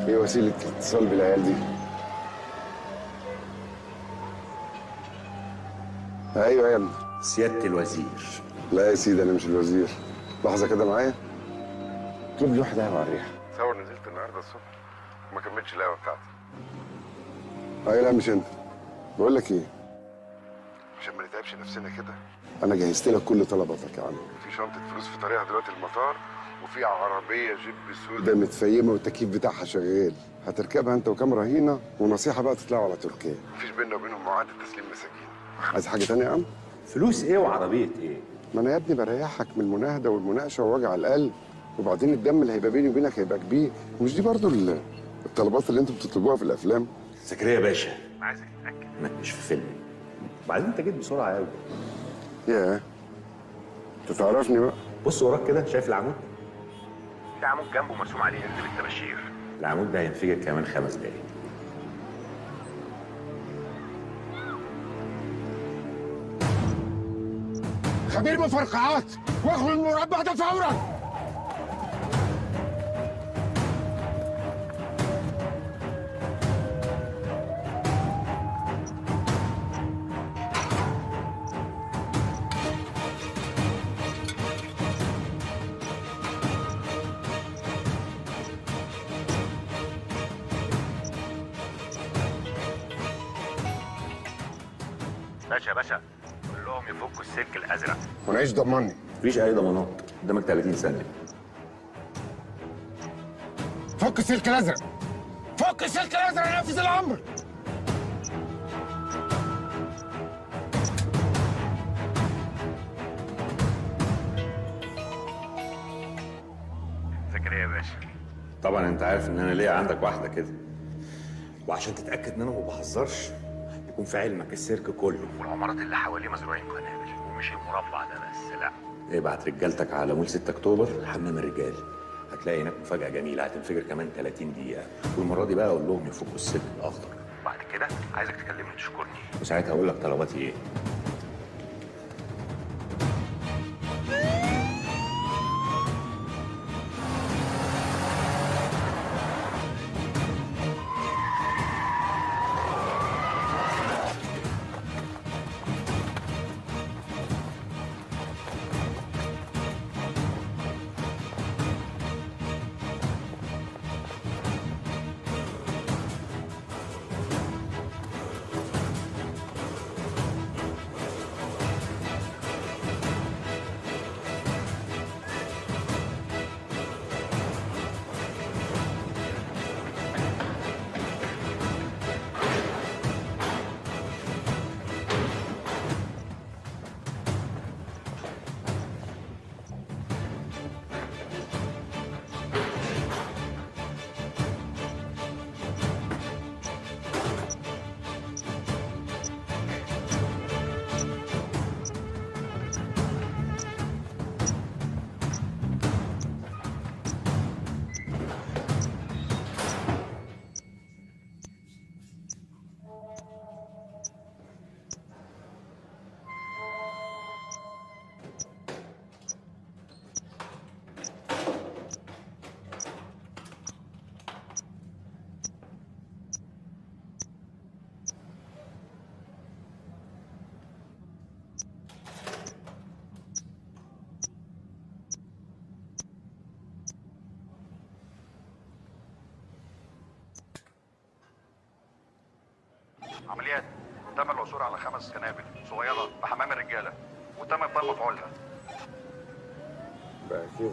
ايه وسيله الاتصال بالعيال دي؟ ايوه يا ابني. سياده الوزير. لا يا سيدي انا مش الوزير. لحظه كده معايا. اطلب لي واحد قهوه على الريحه. تصور نزلت النهارده الصبح وما كملتش القهوه بتاعتي. ايوه لا مش انت. بقول لك ايه؟ عشان ما نتعبش نفسنا كده، انا جهزت لك كل طلباتك يا عم. في شنطه فلوس في طريقها دلوقتي المطار، وفي عربيه جيب سودا متفيمه والتكييف بتاعها شغال. هتركبها انت وكام رهينه، ونصيحه بقى تطلعوا على تركيا. مفيش بيننا وبينهم معاهده تسليم مساكين. عايز حاجه تانية يا عم؟ فلوس ايه وعربيه ايه؟ ما انا يا ابني بريحك من المناهده والمناقشه ووجع القلب، وبعدين الدم اللي هيبقى بيني وبينك هيبقى كبير. مش دي برضو الطلبات اللي انتوا بتطلبوها في الافلام؟ زكريا باشا، عايزك تتاكد انك مش في فيلم. وبعدين انت جيت بسرعه قوي. ياه، انت تعرفني بقى. بص وراك كده، شايف العمود؟ في عمود جنبه مرسوم عليه اكتب التباشير. العمود ده هينفجر كمان 5 دقايق. خبير مفرقعات، واخد المربع ده فورا. باشا قول لهم يفكوا السلك الازرق. ونعيش ضمني. مفيش اي ضمانات، قدامك 30 ثانيه. فك السلك الازرق، فك السلك الازرق، نفذ الامر. زكريا يا باشا، طبعا انت عارف ان انا ليا عندك واحده كده، وعشان تتاكد ان انا ما بهزرش يكون في علمك السيرك كله والعمارات اللي حواليه مزروعين قنابل، ومش المربع ده بس، لا. ابعت رجالتك على مول 6 اكتوبر حمام الرجال، هتلاقي هناك مفاجاه جميله هتنفجر كمان 30 دقيقه، والمره دي بقى اقول لهم يفكوا السلك الاخضر. بعد كده عايزك تكلمني تشكرني، وساعتها اقول لك طلباتي ايه. عمليات تم العثور على 5 قنابل صغيره في حمام الرجاله وتم ابطال مفعولها. بقى كده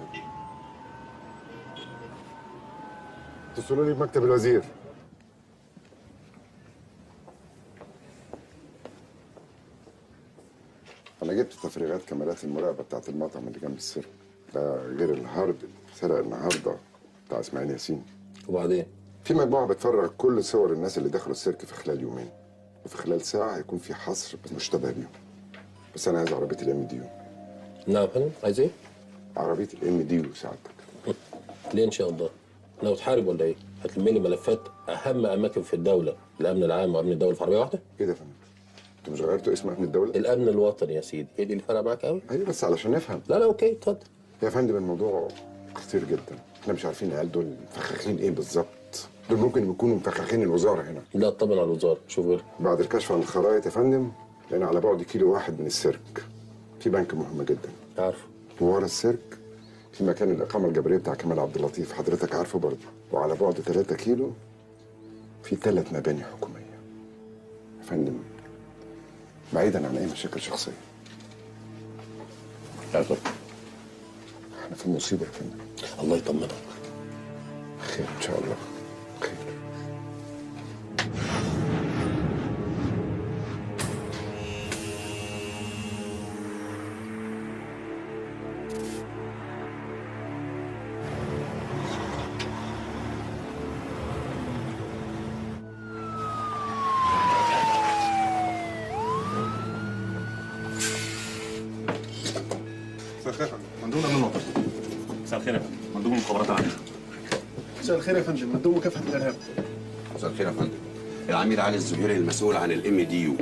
اتصلوا لي بمكتب الوزير. انا جبت تفريغات كاميرات المراقبه بتاعت المطعم اللي جنب السيرك ده، غير الهارد اللي اتسرق النهارده بتاع اسماعيل ياسين. وبعدين؟ في مجموعه بتفرغ كل صور الناس اللي دخلوا السيرك في خلال يومين، وفي خلال ساعه هيكون في حصر مشتبه بيهم. بس انا عايز عربيه الام ديو. نعم يا فندم، عايز ايه؟ عربيه الام ديو سعادتك. ليه ان شاء الله؟ لو تحارب ولا ايه؟ هتلمي لي ملفات اهم اماكن في الدوله، الامن العام وامن الدوله في عربيه واحده؟ ايه ده يا فندم؟ انتوا مش غيرتوا اسم امن الدوله؟ الامن الوطني يا سيدي، هي دي اللي فارقه معاك قوي؟ ايوه بس علشان نفهم. لا اوكي اتفضل. يا فندم الموضوع خطير جدا، احنا مش عارفين العيال دول مفخخين ايه بالظبط. دول ممكن يكونوا مفخخين الوزاره هنا. لا طبعا على الوزاره، شوف غير. بعد الكشف عن الخرائط يا فندم لقينا على بعد 1 كيلو من السيرك في بنك مهم جدا. عارفه. وورا السيرك في مكان الاقامه الجبريه بتاع كمال عبد اللطيف، حضرتك عارفه برضه. وعلى بعد 3 كيلو في 3 مباني حكوميه. يا فندم بعيدا عن اي مشاكل شخصيه. لا طبعا. احنا في مصيبه يا فندم. الله يطمنك. خير ان شاء الله. خير. مساء الخير يا فندم، مندوب امن المطار. مساء الخير يا فندم، مندوب المخابرات العامه. مساء الخير يا فندم، مندوب مكافحه الارهاب. مساء الخير يا فندم، العميد علي الزهيري المسؤول عن الام دي يو.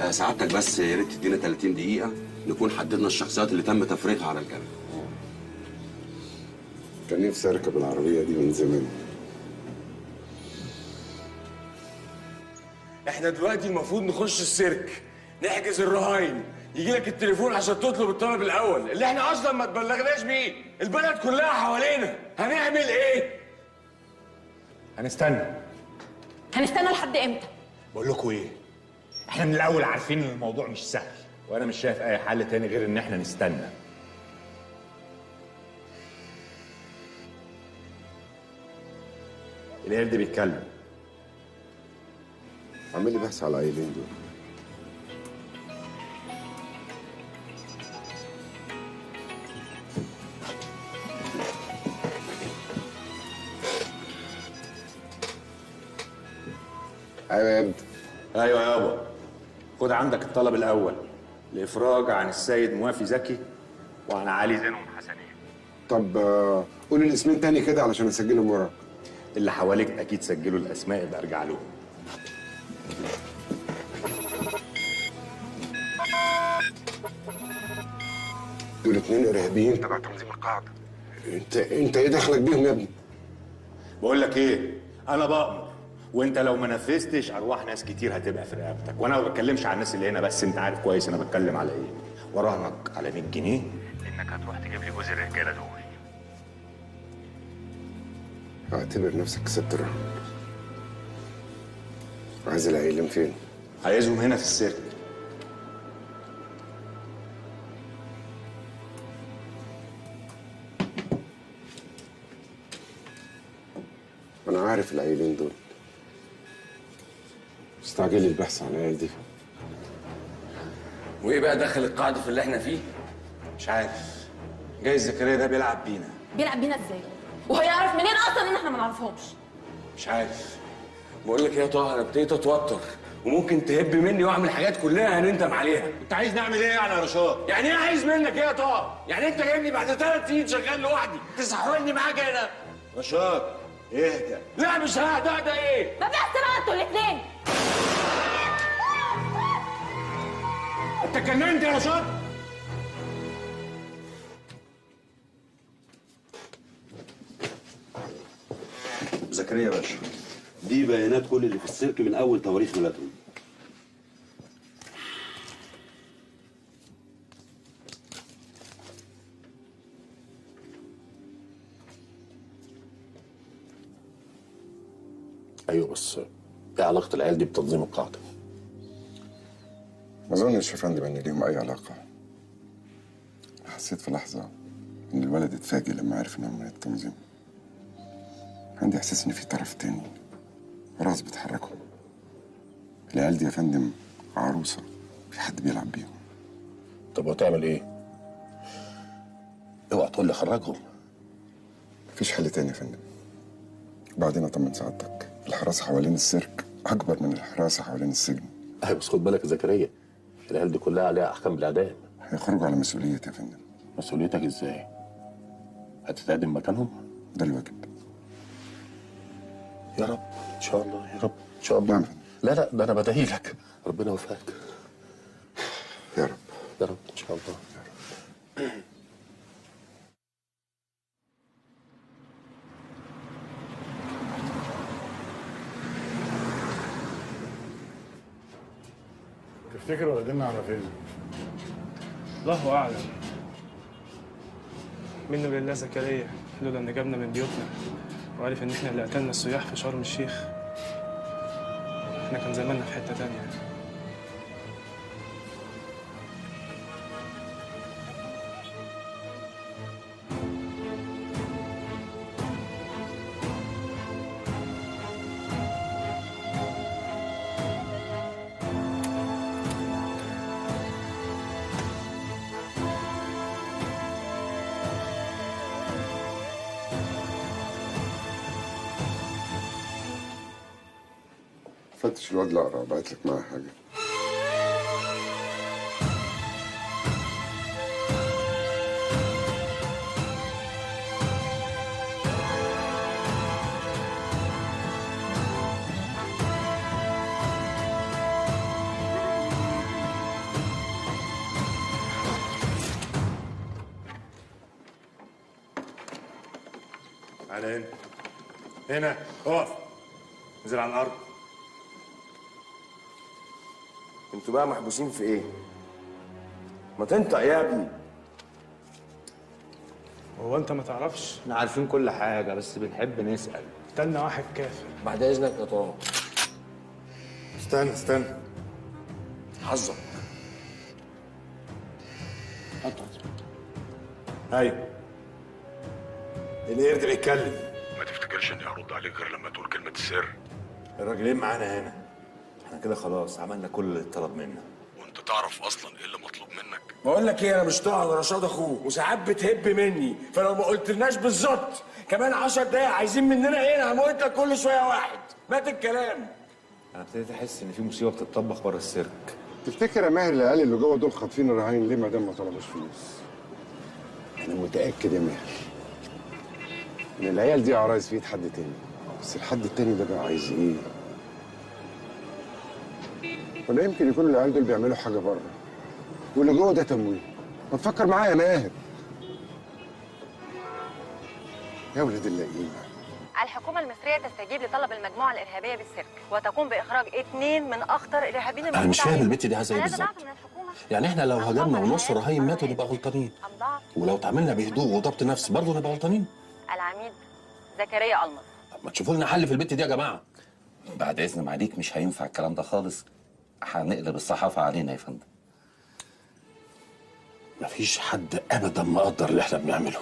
سعادتك بس يا ريت تدينا 30 دقيقه نكون حددنا الشخصيات اللي تم تفريغها على الجبل. كان نفسي اركب العربيه دي من زمان. احنا دلوقتي المفروض نخش السيرك، نحجز الرهاين، يجي لك التليفون عشان تطلب الطلب الاول اللي احنا اصلا ما تبلغناش بيه. البلد كلها حوالينا، هنعمل ايه؟ هنستنى. هنستنى لحد امتى؟ بقول لكم ايه؟ احنا من الاول عارفين ان الموضوع مش سهل، وانا مش شايف اي حل تاني غير ان احنا نستنى. القرد بيتكلم. عامل لي بحث على العيلين دول. ايوه يا ابني. ايوه يابا، خد عندك الطلب الاول الافراج عن السيد موافي زكي وعن علي زينهم حسنين. طب قول الاسمين تاني كده علشان اسجلهم وراك. اللي حواليك اكيد سجلوا الاسماء، يبقى ارجع لهم. دول 2 ارهابيين تبع تنظيم القاعده. انت ايه دخلك بيهم يا ابني؟ بقول لك ايه، انا بأمر، وانت لو ما نفذتش ارواح ناس كتير هتبقى في رقبتك، وانا ما بتكلمش على الناس اللي هنا بس، انت عارف كويس انا بتكلم على ايه. وراهنك على 100 جنيه انك هتروح تجيب لي جوز الرجاله دول. اعتبر نفسك كسبت الرهن. عايز العيلين فين؟ عايزهم هنا في السيرك. انا عارف العيلين دول. استعجل لي البحث عن العيال دي. وايه بقى دخل القاعده في اللي احنا فيه؟ مش عارف، جايز زكريا ده بيلعب بينا. بيلعب بينا ازاي؟ وهيعرف منين اصلا ان احنا ما نعرفهمش؟ مش عارف. بقول لك ايه يا طه، انا ابتديت اتوتر وممكن تهب مني واعمل حاجات كلها هنندم عليها. انت عايز نعمل ايه يعني يا رشاد؟ يعني ايه عايز منك ايه يا طه؟ يعني انت جايبني بعد 3 سنين شغال لوحدي تسحولني معاك هنا؟ رشاد اهدى. لا مش ههدى ايه؟ ما بس بقى انتوا الاثنين. انت اتجننت يا رشاد؟ زكريا يا باشا، دي بيانات كل اللي في السيرك من اول تواريخ ميلادهم. ايوه بس ايه علاقه العيال دي بتنظيم القاعده؟ ما اظنش يا فندم ان ليهم اي علاقه. حسيت في لحظه ان الولد اتفاجئ لما عرف انهم من التنظيم. عندي احساس ان في طرف تاني راس بيتحركوا. العيال دي يا فندم عروسه، في حد بيلعب بيهم. طب وتعمل ايه؟ اوعى تقول لي خرجهم. مفيش حل تاني يا فندم. وبعدين اطمن سعادتك، الحراسه حوالين السيرك اكبر من الحراسه حوالين السجن. بس خد بالك يا زكريا، العيال دي كلها عليها احكام بالاعدام. هيخرجوا على مسؤوليتي يا فندم. مسؤوليتك ازاي؟ هتتقدم مكانهم؟ ده الواجب. يا رب ان شاء الله، يا رب ان شاء الله. لا لا، ده انا بدعي لك ربنا يوفقك. يا رب يا رب ان شاء الله. تفتكر ولدنا على فين؟ الله اعلم. منه لله زكريا، لولا ان جابنا من بيوتنا وعرف ان احنا اللي قتلنا السياح في شرم الشيخ، احنا كان زماننا في حته تانيه. فتش الواد الاقرع، بعت لك معاه حاجه. على هنا. هنا اقف. انزل على الارض. انتوا بقى محبوسين في ايه؟ ما تنطق يا ابني. هو انت ما تعرفش؟ احنا عارفين كل حاجه بس بنحب نسال. استنى واحد كافر. بعد اذنك يا طه. استنى حظك. ايوه. القرد بيتكلم. ما تفتكرش اني هرد عليك غير لما تقول كلمه السر. الراجلين معانا هنا. احنا كده خلاص عملنا كل اللي اتطلب منا. وانت تعرف اصلا ايه اللي مطلوب منك؟ بقول لك ايه، انا مش طه، انا رشاد اخوك، وساعات بتهب مني، فلو ما قلتلناش بالظبط كمان 10 دقايق عايزين مننا ايه، انا هموت لك كل شويه واحد. مات الكلام. انا ابتديت احس ان في مصيبه بتطبخ بره السيرك. تفتكر يا ماهر العيال اللي جوه دول خاطفين الرهاين ليه ما دام ما طلبوش فلوس؟ انا متاكد يا ماهر ان العيال دي عرايس في ايد حد تاني، بس الحد التاني ده بقى عايز ايه؟ ولا يمكن يكونوا العيال دول بيعملوا حاجه بره واللي جوه ده تمويل. ما تفكر معايا يا ماهر يا ولاد اللئيمه. الحكومة المصرية تستجيب لطلب المجموعة الإرهابية بالسيرك وتقوم بإخراج 2 من أخطر الإرهابيين انا مش فاهم البت دي عايزه ايه هذا ضعف بالظبط. من الحكومة. يعني احنا لو هاجرنا ونص الرهاين ماتوا نبقى غلطانين، ولو تعاملنا بهدوء وضبط نفس برضه نبقى غلطانين. العميد زكريا ألمظ. ما تشوفوا لنا حل في البت دي يا جماعه. بعد اذن معاليك مش هينفع الكلام ده خالص، هنقلب الصحافه علينا يا فندم. مفيش حد ابدا مقدر اللي احنا بنعمله.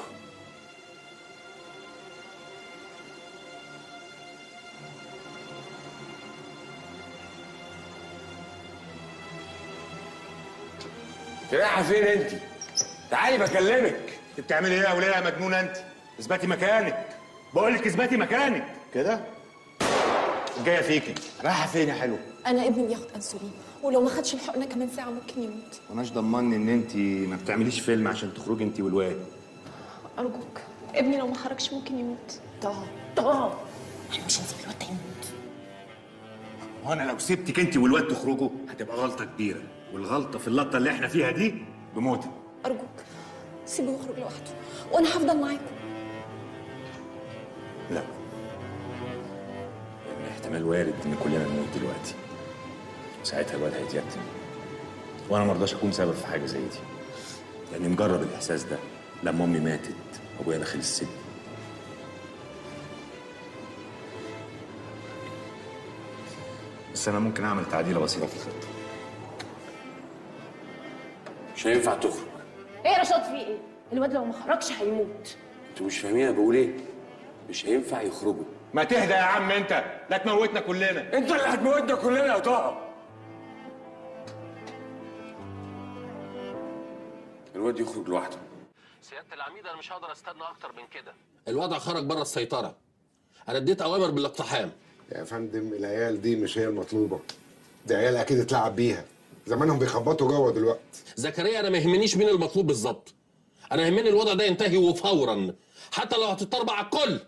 رايحه فين انت؟ تعالي بكلمك. انت بتعملي ايه يا وليه يا مجنونه انت؟ اثبتي مكانك. بقول لك اثبتي مكانك. كده؟ جايه فيكي. رايحه فين يا حلو؟ انا ابني بياخد انسولين ولو ما خدش الحقنه كمان ساعه ممكن يموت. ماناش ضمني ان انت ما بتعمليش فيلم عشان تخرجي انت والواد. ارجوك ابني لو ما خرجش ممكن يموت. طه احنا مش هنسيب الواد ده يموت. وانا لو سبتك انت والواد تخرجوا هتبقى غلطه كبيره، والغلطه في اللقطه اللي احنا فيها دي بموتك. ارجوك سيبه يخرج لوحده وانا هفضل معاكم. لا، احتمال وارد ان كلنا نموت دلوقتي. ساعتها الواد هيتيتم، وانا ما ارضاش اكون سبب في حاجه زي دي، لاني مجرب الاحساس ده لما امي ماتت وابويا دخل السجن. بس انا ممكن اعمل تعديله بسيطه في الخطه. مش هينفع تخرج. ايه يا رشاد في ايه؟ الواد لو ما خرجش هيموت. انتوا مش فاهمين انا بقول ايه؟ مش هينفع يخرجوا. ما تهدى يا عم انت، لا تموتنا كلنا. انت اللي هتموتنا كلنا يا طه. الواد يخرج لوحده. سياده العميد انا مش هقدر استنى اكتر من كده. الوضع خرج بره السيطره. انا اديت اوامر بالاقتحام. يا فندم العيال دي مش هي المطلوبه، دي عيال اكيد اتلعب بيها، زمانهم بيخبطوا جوه دلوقتي. زكريا انا ما يهمنيش مين المطلوب بالظبط. انا يهمني الوضع ده ينتهي وفورا، حتى لو هتضطرب على الكل.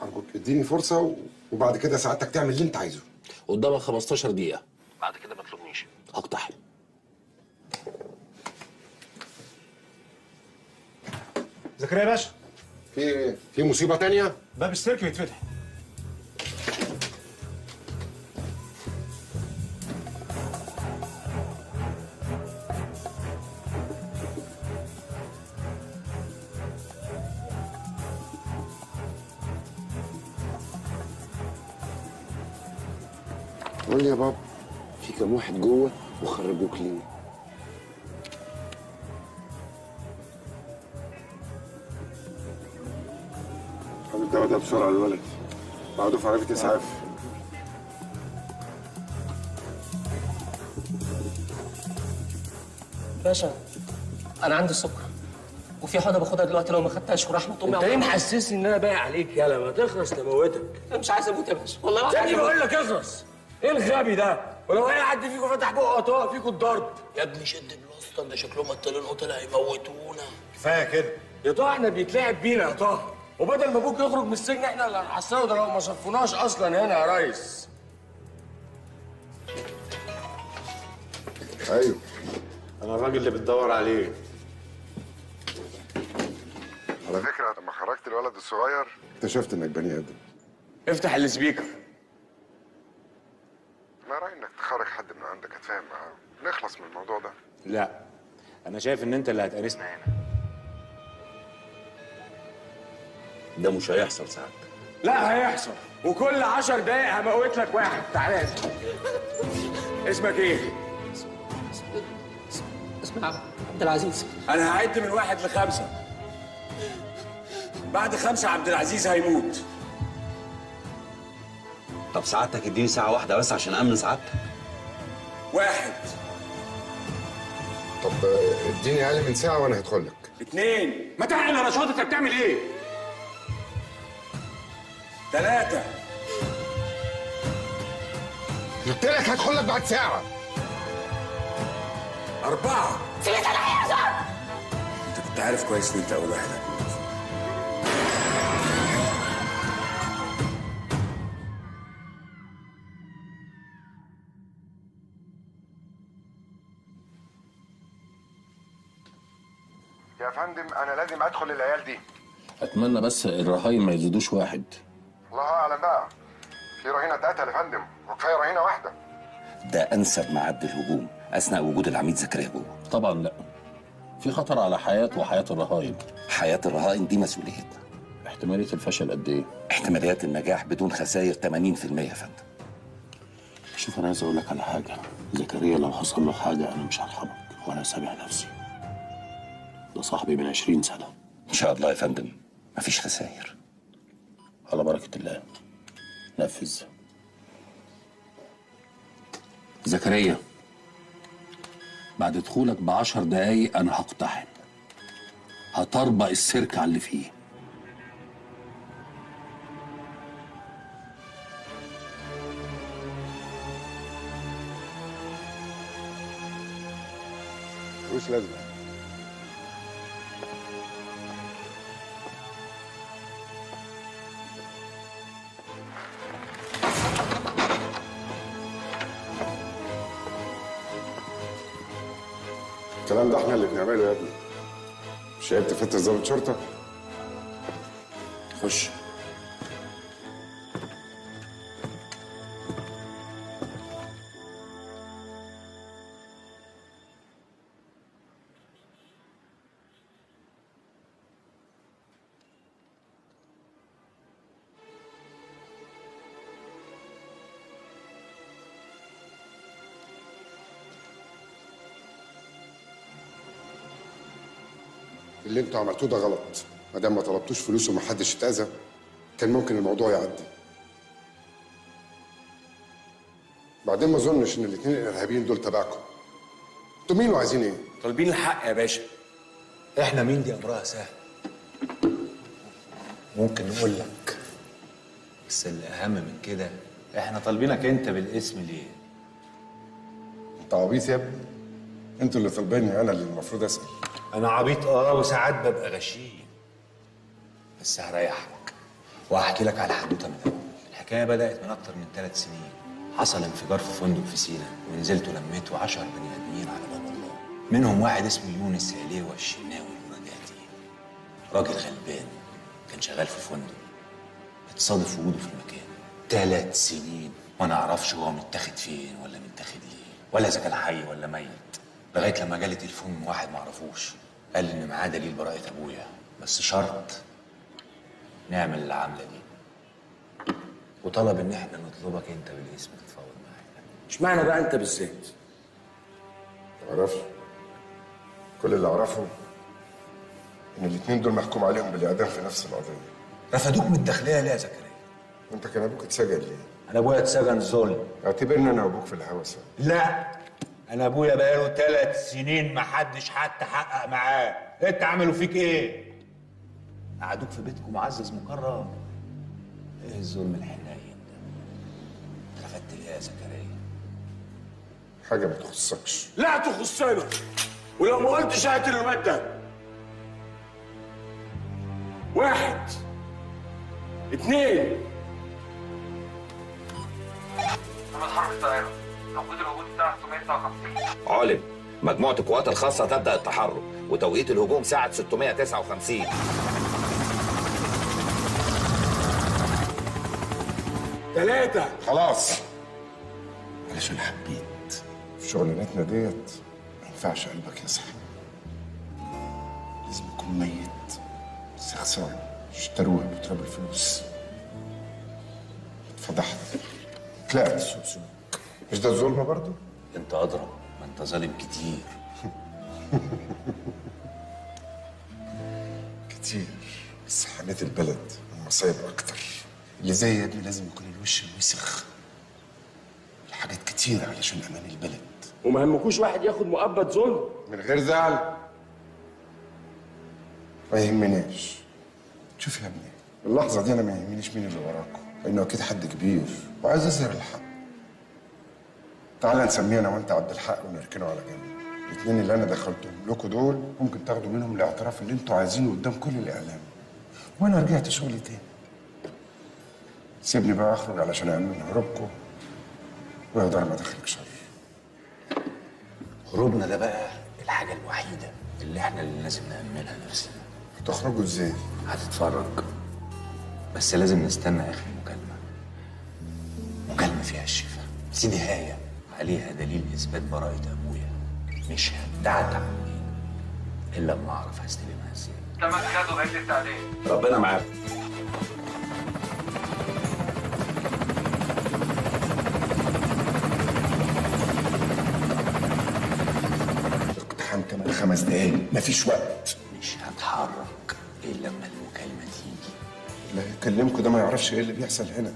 ارجوك اديني فرصه وبعد كده ساعتك تعمل اللي انت عايزه. قدامك 15 دقيقه، بعد كده ما تلومنيش، هقتحم. زكريا يا باشا، في مصيبه تانية؟ باب السيرك بيتفتح. قول لي يا بابا، في كام واحد جوه وخرجوك ليه؟ خد الدواء ده بسرعه للولد، بعده في عربيه اسعاف. باشا انا عندي السكر وفي حاجه باخدها دلوقتي، لو ما خدتهاش ورحمه امي. انت ليه محسسني ان انا بايع عليك؟ يلا ما تخلص تموتك. انا مش عايز اموت يا باشا، والله العظيم تاني بقول لك اخلص. ايه الغبي ده؟ ولو اي حد فيكم فتح بقه هتقع فيكم الضرب. يا ابني شد الوسطى، ده شكلهم قتالين قتله هيموتونا. كفايه كده يا طه، احنا بيتلعب بينا يا طه، وبدل ما ابوك يخرج من السجن احنا اللي هنحصله، ده لو ما صفوناش اصلا هنا يا ريس. ايوه انا الراجل اللي بتدور عليه. على فكره لما خرجت الولد الصغير اكتشفت انك بني ادم. افتح السبيكر. ما رايي انك تخرج حد من عندك اتفاهم معاه نخلص من الموضوع ده. لا، انا شايف ان انت اللي هتقرصنا هنا. ده مش هيحصل سعادتك. لا هيحصل، وكل 10 دقايق هموت لك واحد. تعالى اسمك ايه؟ اسمي عبد العزيز. انا هعد من 1 ل5. بعد 5 عبد العزيز هيموت. طب سعادتك اديني ساعة واحدة بس عشان أمن سعادتك. 1. طب اديني اقل من ساعه وانا هدخل لك. 2. ما تعقل يا رشاد، انت بتعمل ايه؟ 3. قلت لك هدخل لك بعد ساعه. 4. سيبك انا يا رشاد. انت كنت عارف كويس ان انت اول واحد هتموت. يا فندم انا لازم ادخل العيال دي. اتمنى بس الرهاين ما يزيدوش واحد. الله اعلم بقى. في رهينه اتقتل يا فندم، وكفايه رهينه واحده. ده انسب معد الهجوم اثناء وجود العميد زكريا جوه. طبعا لا، في خطر على حياه وحياه الرهاين. حياه الرهائن دي مسؤوليتنا. احتماليه الفشل قد ايه؟ احتماليات النجاح بدون خسائر 80% يا فندم. شوف انا عايز اقول لك على حاجه، زكريا لو حصل له حاجه انا مش هرحمك ولا سامع نفسي. ده صاحبي من 20 سنه. ان شاء الله يا فندم مفيش خسائر. على بركه الله. نفذ. زكريا بعد دخولك ب10 دقايق انا هقتحم، هطربق السيرك على اللي فيه. ملوش لازمه. الكلام ده احنا اللي بنعمله يا ابني. مش عيب تفتش ضابط شرطه؟ خش. اللي انتوا عملتوه ده غلط. ما دام ما طلبتوش فلوس ومحدش اتأذى كان ممكن الموضوع يعدي. بعدين ما اظنش ان الاثنين الارهابيين دول تبعكم. انتوا مين وعايزين ايه؟ طالبين الحق يا باشا. احنا مين دي امرها سهل، ممكن نقول لك، بس الاهم من كده احنا طالبينك انت بالاسم ليه؟ انت عبيط يا ابني. انتوا اللي طالبيني، انا اللي المفروض اسال. انا عبيط وساعات ببقى غشيم، بس هريحك وهحكي لك على حدوته من الاول. الحكايه بدات من اكتر من 3 سنين. حصل انفجار في فندق في سينا، ونزلت ولميته 10 بني ادمين على باب الله، منهم واحد اسمه يونس عليوه الشناوي المرجاتي، راجل غلبان كان شغال في فندق. اتصادف وجوده في المكان 3 سنين ما نعرفش هو متاخد فين ولا متاخد ليه، ولا اذا كان حي ولا ميت، لغايه لما جالي تليفون من واحد ما اعرفوش قال لي ان معاه دليل براءه ابويا، بس شرط نعمل العمله دي، وطلب ان احنا نطلبك انت بالاسم تتفاوض معانا. اشمعنى بقى انت بالذات؟ ما اعرفش. كل اللي اعرفه ان الاثنين دول محكوم عليهم بالاعدام في نفس القضيه. رفدوك من الداخليه ليه يا زكريا؟ وانت كان ابوك اتسجن ليه؟ انا ابويا اتسجن ظلم. اعتبرني انا وابوك في الهوا سوا. لا، انا ابويا بقاله 3 سنين ما حدش حتى حقق معاه. انت عملوا فيك ايه؟ قعدوك في بيتكم معزز مكرم. ايه الظلم الحنين ده؟ رفدت ليه يا زكريا؟ حاجه ما تخصكش. لا تخصنا، ولو ما قلتش هات الواد ده. 1 2 محمد حرب الطائرة، توقيت الهجوم الساعة 659. علم مجموعة القوات الخاصة تبدأ التحرك، وتوقيت الهجوم ساعة 659. 3 خلاص. علشان حبيت في شغلانتنا ديت ما ينفعش قلبك يصحى. لازم يكون ميت استخسار. اشتروها بتراب الفلوس. اتفضحت، اتلقت السوق. مش ده الظلم برضه؟ انت اضرب، ما انت ظالم كتير. كتير، بس حماة البلد المصايب اكتر. اللي زي يا ابني لازم يكون الوش الوسخ. الحاجات كتير علشان امان البلد. وما همكوش واحد ياخد مؤبد ظلم من غير زعل. ما يهمناش. شوف يا ابني، اللحظة دي أنا ما يهمنيش مين اللي وراكم، لأنه أكيد حد كبير وعايز يظهر الحق. تعالى نسميه أنا وأنت عبد الحق ونركنه على جنب. الاثنين اللي أنا دخلتهم لكم دول ممكن تاخدوا منهم الاعتراف اللي أنتوا عايزينه قدام كل الإعلام. وأنا رجعت شغلي تاني. سيبني بقى أخرج علشان أأمن هروبكم ويا دار ما دخلك شر. هروبنا ده بقى الحاجة الوحيدة اللي لازم نأمنها نفسنا. هتخرجوا إزاي؟ هتتفرج، بس لازم نستنى آخر مكالمة. مكالمة فيها الشفاء، في نهاية عليها دليل إثبات براءة أبويا. مش هدعك عني إلا لما أعرف هستلمها إزاي. تم اتخاذ بقية التعديل. ربنا معاك. اقتحام كمان 5 دقايق، مفيش وقت. مش هتحرك إلا لما المكالمة تيجي. اللي هيكلمكوا ده ما يعرفش إيه اللي بيحصل هنا.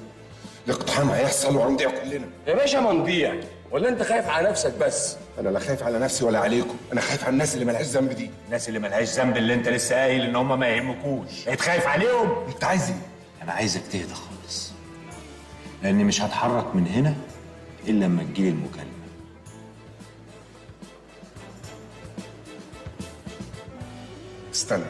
الاقتحام هيحصل وهنضيع كلنا. يا باشا ما نضيع، ولا انت خايف على نفسك بس؟ انا لا خايف على نفسي ولا عليكم، انا خايف على الناس اللي ملهاش ذنب دي. الناس اللي ملهاش ذنب اللي انت لسه قايل ان هم ما يهمكوش، بقيت خايف عليهم؟ انت عايز ايه؟ انا عايزك تهدى خالص، لاني مش هتحرك من هنا الا لما تجيلي المكالمه. استنى.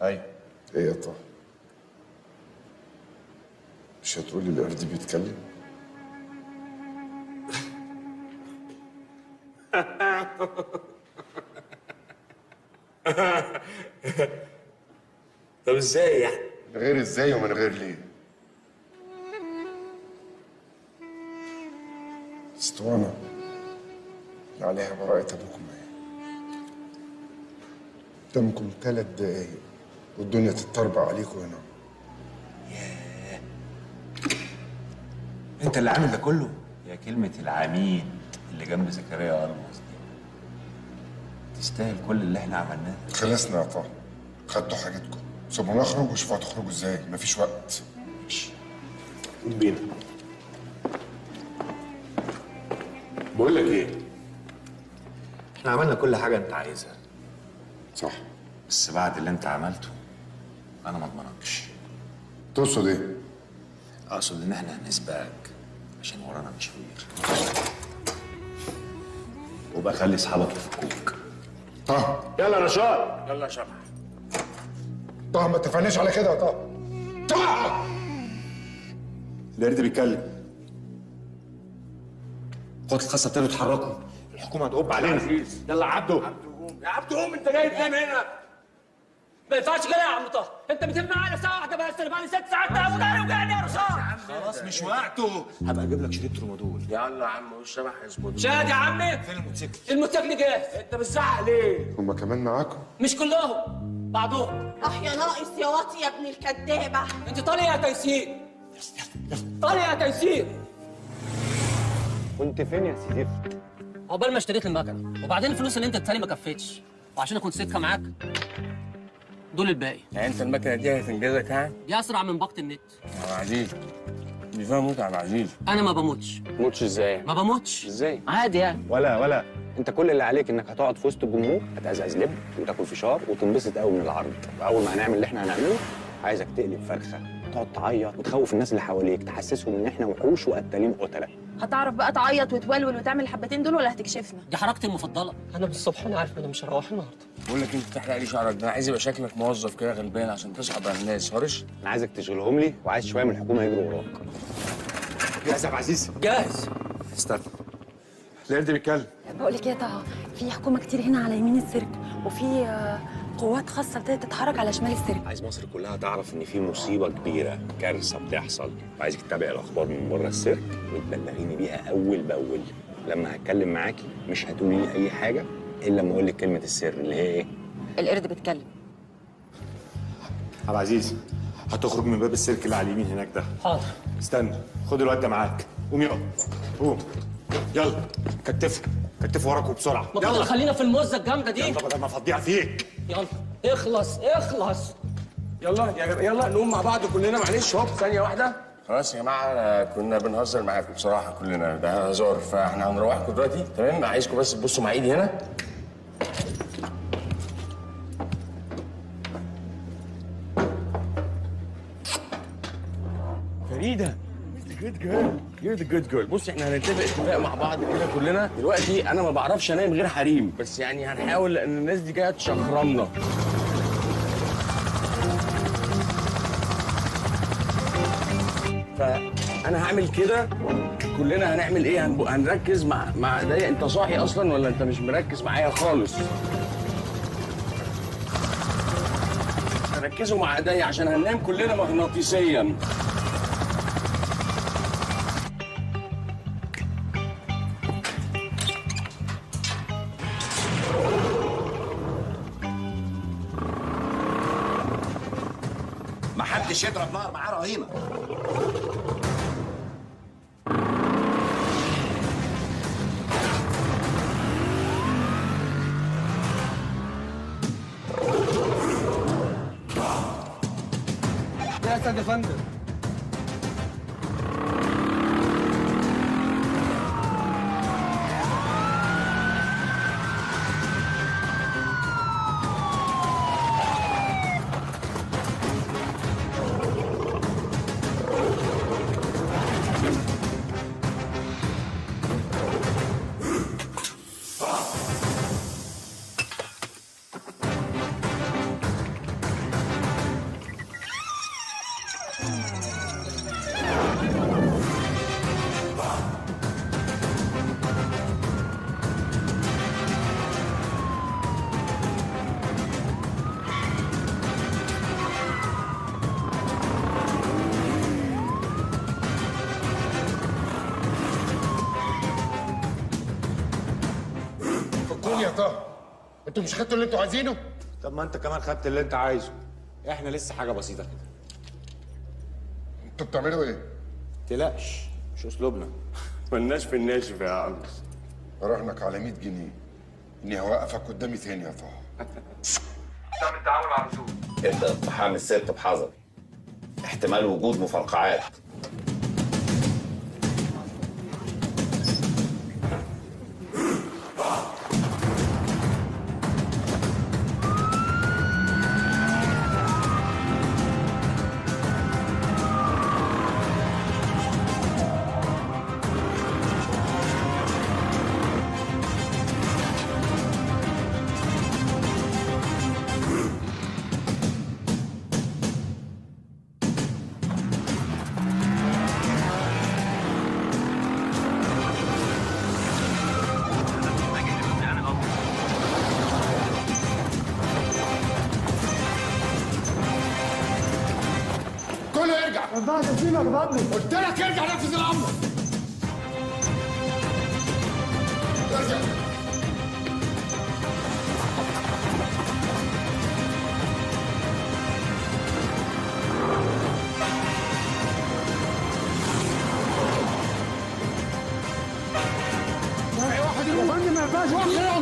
ايوه. ايه يا طه؟ مش هتقولي القرد بيتكلم؟ طب ازاي يعني؟ من غير ازاي ومن غير ليه؟ اسطوانة اللي عليها براءة ابوكم اهي. قدامكم 3 دقايق والدنيا تتطربع عليكم هنا. انت اللي عامل ده كله؟ يا كلمة العميد اللي جنب زكريا ألمظ دي تستاهل كل اللي احنا عملناه. خلصنا يا طه، خدتوا حاجتكم، سيبونا نخرج وشوفوا هتخرجوا ازاي، مفيش وقت. ماشي بينا. بقول لك ايه؟ احنا عملنا كل حاجة انت عايزها. صح. بس بعد اللي انت عملته انا ما اضمنكش. تقصد ايه؟ اقصد ان احنا هنسبقك عشان ورانا مشاوير. وبقى خلي اصحابك يفكوك. طه يلا يا رشاد. يلا يا شبح. طه ما اتفقناش على كده يا طه. طه القرد بيتكلم. القوات الخاصة ابتدوا يتحركوا. الحكومة هتقب علينا. يلا عبده. يا عبد قوم، انت جاي تنام هنا؟ ما ينفعش كده يا عم طه، انت بتبني معانا ساعه واحده بس، انا بقالي 6 ساعات ده ابو ضهري وجعني يا رشاد. خلاص مش وقته. هبقى اجيب لك شريط ترومادول. يلا يا عم والشبح يظبط. شاهد يا عمي. فين الموتوسيكل؟ الموتوسيكل جاهز. انت بتزعق ليه؟ هما كمان معاكم؟ مش كلهم، بعضهم. يا ناقص يا واطي يا ابن الكدابه. انت طالع يا تيسير. طالع يا تيسير. كنت فين يا سيدي؟ عقبال ما اشتريت المكنه، وبعدين الفلوس اللي انت اديتها لي ما كفتش، وعشان اكون صادقه معاك دول الباقي. يعني انت المكنه دي هتنجزك ها؟ دي اسرع من باقه النت. يا عبد العزيز دي فيها موت يا عبد العزيز. انا ما بموتش. موتش ازاي؟ ما بموتش ازاي؟ عادي يعني. ولا انت كل اللي عليك انك هتقعد في وسط الجمهور، هتقزقز لب وتاكل فشار وتنبسط قوي من العرض. واول ما هنعمل اللي احنا هنعمله عايزك تقلب فرخه، تقعد تعيط وتخوف الناس اللي حواليك، تحسسهم ان احنا وحوش وقتالين قتله. هتعرف بقى تعيط وتولول وتعمل الحبتين دول ولا هتكشفنا؟ دي حركتي المفضله. انا من الصبح انا عارف ان انا مش هروح النهارده. بقول لك انت تحلق لي شعرك ده، انا عايز يبقى شكلك موظف كده غلبان عشان تصعب على الناس. هرش انا عايزك تشغلهم لي، وعايز شويه من الحكومه يجروا وراك. جاهز يا عبد العزيز؟ جاهز. استنى. القرد بيتكلم. بقول لك ايه يا طه، في حكومه كتير هنا على يمين السيرك، وفي قوات خاصه ابتدت تتحرك على شمال السيرك. عايز مصر كلها تعرف ان في مصيبه كبيره، كارثه بتحصل، وعايزك تتابع الاخبار من بره السيرك وتبلغيني بيها اول باول. لما هتكلم معاكي مش هتقولي لي اي حاجه الا لما اقول لك كلمه السر اللي هي ايه؟ القرد بيتكلم. عبد العزيز هتخرج من باب السيرك اللي على اليمين هناك ده. حاضر. استنى، خد الواد ده معاك. قوم يقف. قوم. يلا كتفوا وراكوا بسرعه. ما كده خلينا في المزه الجامده دي. يلا بدل ما افضيها فيك. يلا اخلص. يلا نقوم مع بعض كلنا. معلش هوب ثانيه واحده. خلاص يا جماعه كنا بنهزر معاكم بصراحه، كلنا ده هزار، فاحنا هنروحكم دلوقتي تمام. عايزكم بس تبصوا مع ايدي هنا. فريده جود جيرل. بص احنا هنتفق اتفاق مع بعض كده كلنا دلوقتي. انا ما بعرفش انام غير حريم، بس يعني هنحاول لان الناس دي جايه تشخرمنا. فانا هعمل كده، كلنا هنعمل ايه؟ هنركز مع ده. انت صاحي اصلا ولا انت مش مركز معايا خالص؟ ركزوا مع ايديا عشان هننام كلنا مغناطيسيا. محدش يضرب نار معاه رهينه. يا سيد فندم. فكوني يا طه، انتوا مش خدتوا اللي انتوا عايزينه؟ طب ما انت كمان خدت اللي انت عايزه. احنا لسه حاجه بسيطه كده. انتوا بتعملوا ايه؟ تقلقش، مش اسلوبنا. ملناش في الناشف يا عم. راهنك على 100 جنيه اني هوقفك قدامي تاني يا طه. تعمل التعامل مع الرسول. ابدا اقتحام الست بحذر. احتمال وجود مفرقعات. كله ارجع. بعد سيبك بطني. قلت لك ارجع نفذ الامر. ارجع. اي واحد يا فندم ما ينفعش كده.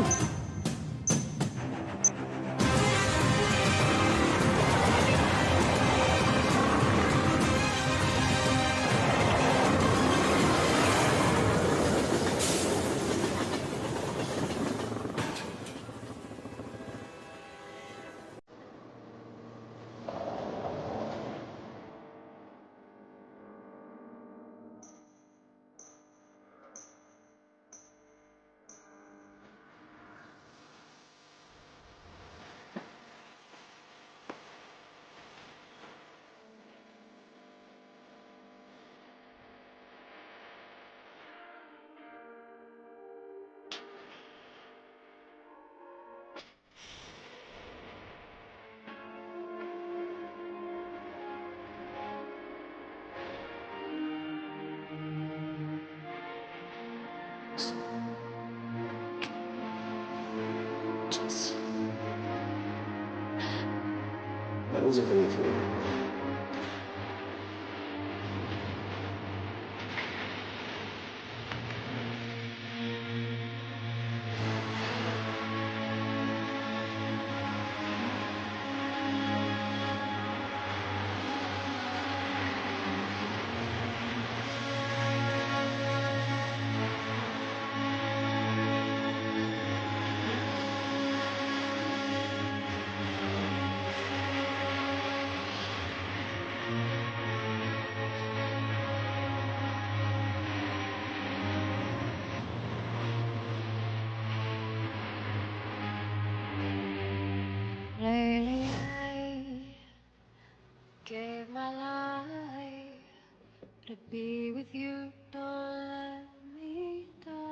Lately I gave my life to be with you. Don't let me die.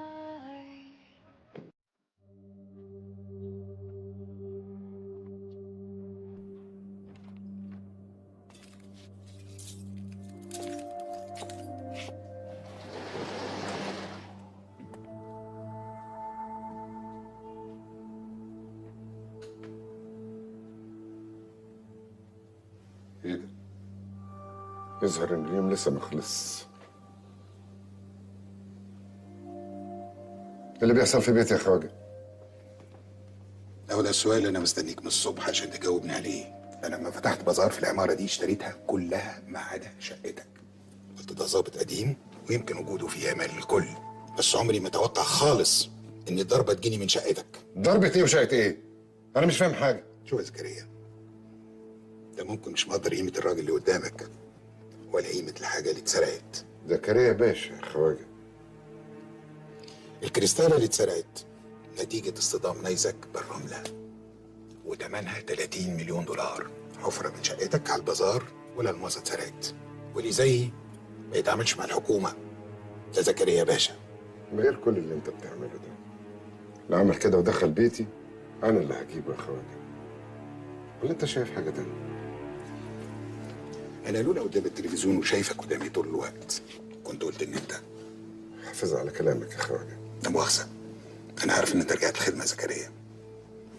ايه ده؟ يظهر ان اليوم لسه ما خلص. ايه اللي بيحصل في بيتي يا خواجه؟ هو ده السؤال اللي انا مستنيك من الصبح عشان تجاوبني عليه. انا لما فتحت بازار في العماره دي اشتريتها كلها ما عدا شقتك. قلت ده ظابط قديم ويمكن وجوده فيها مال للكل، بس عمري ما اتوقع خالص ان الضربه تجيني من شقتك. ضربة ايه وشقة ايه؟ انا مش فاهم حاجه. شوف يا زكريا، ده ممكن مش مقدر قيمه الراجل اللي قدامك ولا قيمه الحاجه اللي اتسرقت. زكريا باشا يا خواجه، الكريستاله اللي اتسرقت نتيجه اصطدام نيزك بالرمله وتمنها 30 مليون دولار. حفره من شقتك على البازار والالماظه اتسرقت، واللي زيي ما يتعاملش مع الحكومه. ده زكريا باشا. من غير كل اللي انت بتعمله ده، لو عمل كده ودخل بيتي انا اللي هجيبه يا خواجه. ولا انت شايف حاجه تانية؟ انا لولا قدام التلفزيون وشايفك قدامي طول الوقت كنت قلت ان انت حافظ على كلامك يا خواجه. لا مؤاخذه، انا عارف ان انت رجعت الخدمه يا زكريا،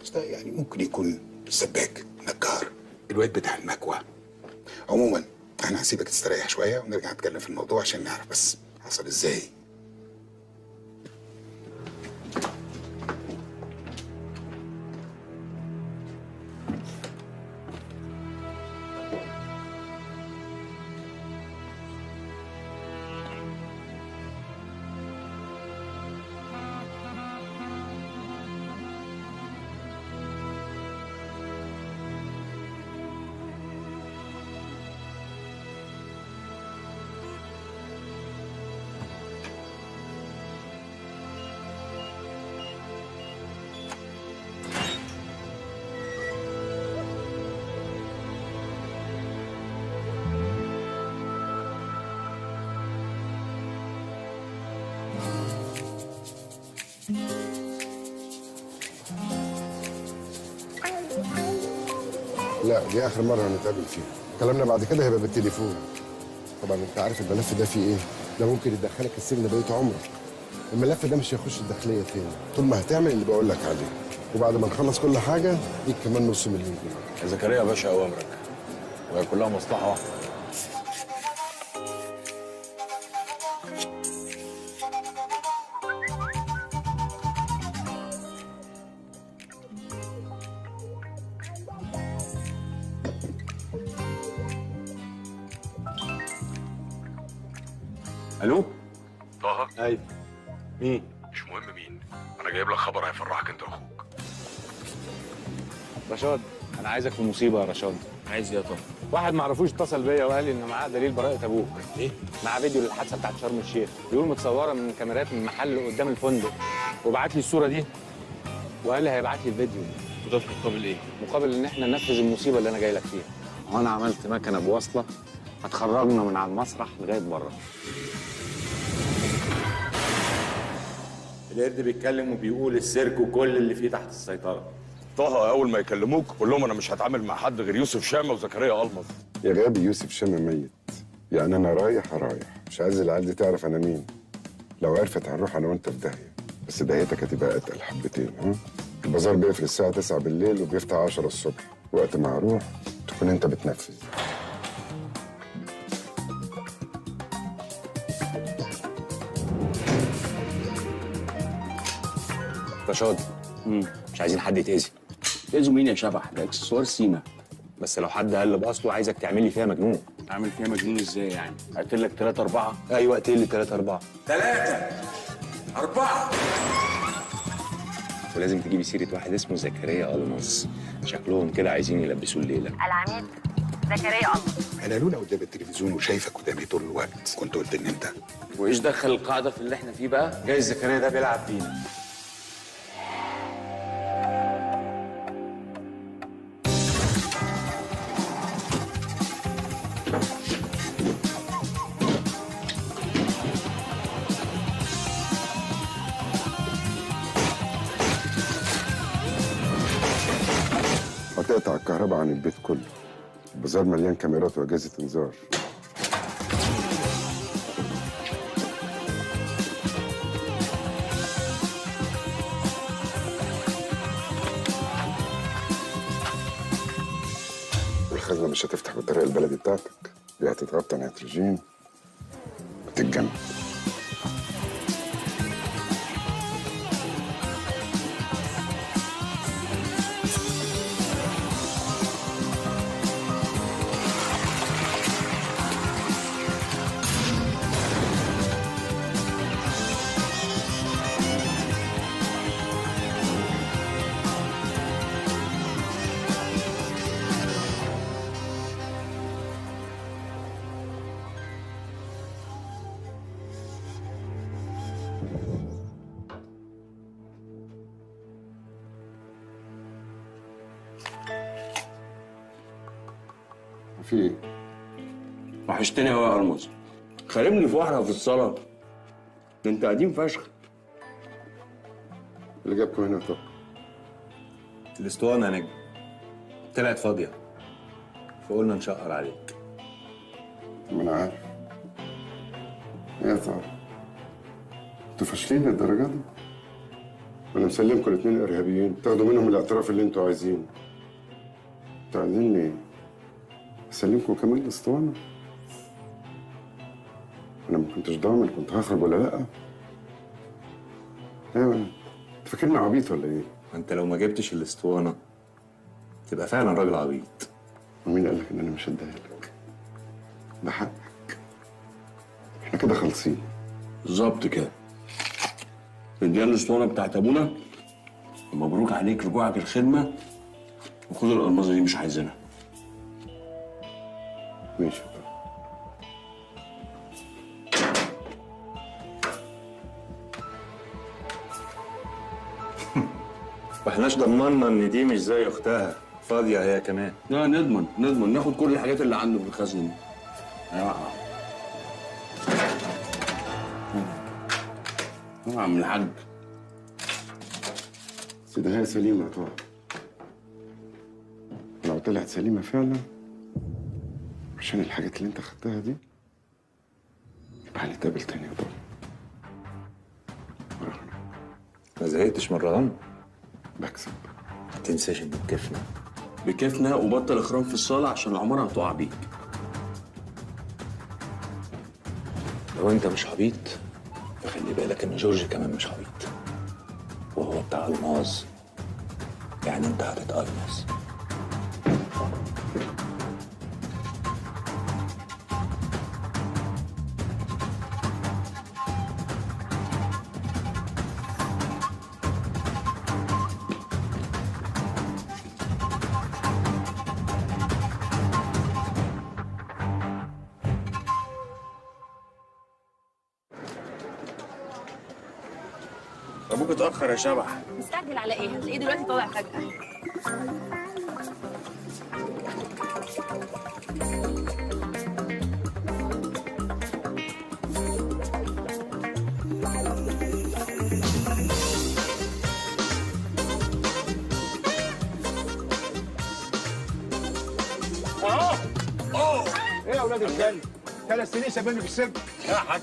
بس ده يعني ممكن يكون سباك، نجار، الواد بتاع المكوى. عموما انا هسيبك تستريح شويه ونرجع نتكلم في الموضوع عشان نعرف بس حصل ازاي. لا دي اخر مره هنتقابل فيها، كلامنا بعد كده هيبقى بالتليفون. طبعا انت عارف الملف ده فيه ايه؟ ده ممكن يدخلك السجن بقية عمرك. الملف ده مش هيخش الداخليه تاني طول ما هتعمل اللي بقول لك عليه، وبعد ما نخلص كل حاجه ليك كمان نص مليون جنيه. يا زكريا يا باشا اوامرك، وهي كلها مصلحه واحده. الو. طه. ايوه. مين؟ مش مهم مين، انا جايب لك خبر هيفرحك انت واخوك. رشاد، انا عايزك في مصيبه يا رشاد. عايز ايه يا طه؟ واحد ما اعرفوش اتصل بيا وقال لي ان معاه دليل براءه ابوك. ايه؟ معاه فيديو للحادثه بتاعت شرم الشيخ، بيقول متصوره من كاميرات من محل قدام الفندق، وبعت لي الصوره دي وقال لي هيبعت لي الفيديو. وده في مقابل ايه؟ مقابل ان احنا ننفذ المصيبه اللي انا جاي لك فيها. وانا عملت مكنه بوصله هتخرجنا من على المسرح لغايه بره. القرد بيتكلم وبيقول السيرك وكل اللي فيه تحت السيطره. طه اول ما يكلموك قول لهم انا مش هتعامل مع حد غير يوسف شامه وزكريا المظ. يا غابي يوسف شامه ميت، يعني انا رايح، مش عايز العيال دي تعرف انا مين. لو عرفت هنروح انا وانت في داهيه، بس داهيتك هتبقى اتقل حبتين. ها؟ البازار بيقفل الساعه 9 بالليل وبيفتح 10 الصبح، وقت ما هروح تكون انت بتنفذ. رشاد، مش عايزين حد يتأذي. تأذوا مين يا شبح؟ ده اكسسوار سيما. بس لو حد قلب اصله عايزك تعمل لي فيها مجنون. اعمل فيها مجنون ازاي يعني؟ اقتل لك 3 4؟ ايوه اقتل لي 3 4. 3 4. ولازم تجيبي سيره واحد اسمه زكريا المظ، شكلهم كده عايزين يلبسوا الليله. العميد زكريا المظ. انا لولا قدام التلفزيون وشايفك قدامي طول الوقت كنت قلت ان انت. وايش دخل القاعده في اللي احنا فيه بقى؟ جايز زكريا ده بيلعب بينا. هتقطع الكهرباء عن البيت كله. البازار مليان كاميرات واجهزه انذار. والخزنه مش هتفتح بالطريقه البلدي بتاعتك، دي هتتغطى نيتروجين وتتجمد. في ايه؟ وحشتني قوي يا المظ. خاربني في واحده في الصلاه. ده انت قديم فشخ. اللي جابكم هنا طب؟ الاسطوانه يا نجم طلعت فاضيه، فقلنا نشقر عليك. ما انا عارف. يا ترى انتوا فاشلين للدرجه دي؟ انا مسلمكم الاثنين ارهابيين، تاخدوا منهم الاعتراف اللي انتوا عايزينه. انتوا عايزين ايه؟ اسلمكم كمان الاسطوانه. انا ما كنتش ضامن كنت هخرج ولا لا. ايوه انت فاكرني عبيط ولا ايه؟ انت لو ما جبتش الاسطوانه تبقى فعلا راجل عبيط. ومين قال لك ان انا مش هديها لك؟ ده حقك. احنا كده خالصين. بالظبط كده. اديها الاسطوانه بتاعت ابونا، ومبروك عليك رجوعك الخدمه، وخد الالماظه دي مش عايزينها. ماشي. ما احناش ضمننا ان دي مش زي اختها فاضيه هي كمان. لا نضمن ناخد كل الحاجات اللي عنده في الخزنه دي. يا عم الحاج. ده هي سليمه طبعا. لو طلعت سليمه فعلا عشان الحاجات اللي انت خدتها دي يبقى هنتقابل تاني طبعا. ما زهقتش من الرهان؟ بكسب. ما تنساش ان بكيفنا. بكيفنا، وبطل اخرام في الصاله عشان العماره هتقع بيك. لو انت مش عبيط فخلي بالك ان جورج كمان مش عبيط، وهو بتاع الماظ، يعني انت هتتقمص. ابوك اتاخر يا شبح. مستعجل على ايه؟ هتلاقيه دلوقتي طالع فجأة. ايه يا اولاد الكلب؟ 3 سنين سابني في السجن. يا حاج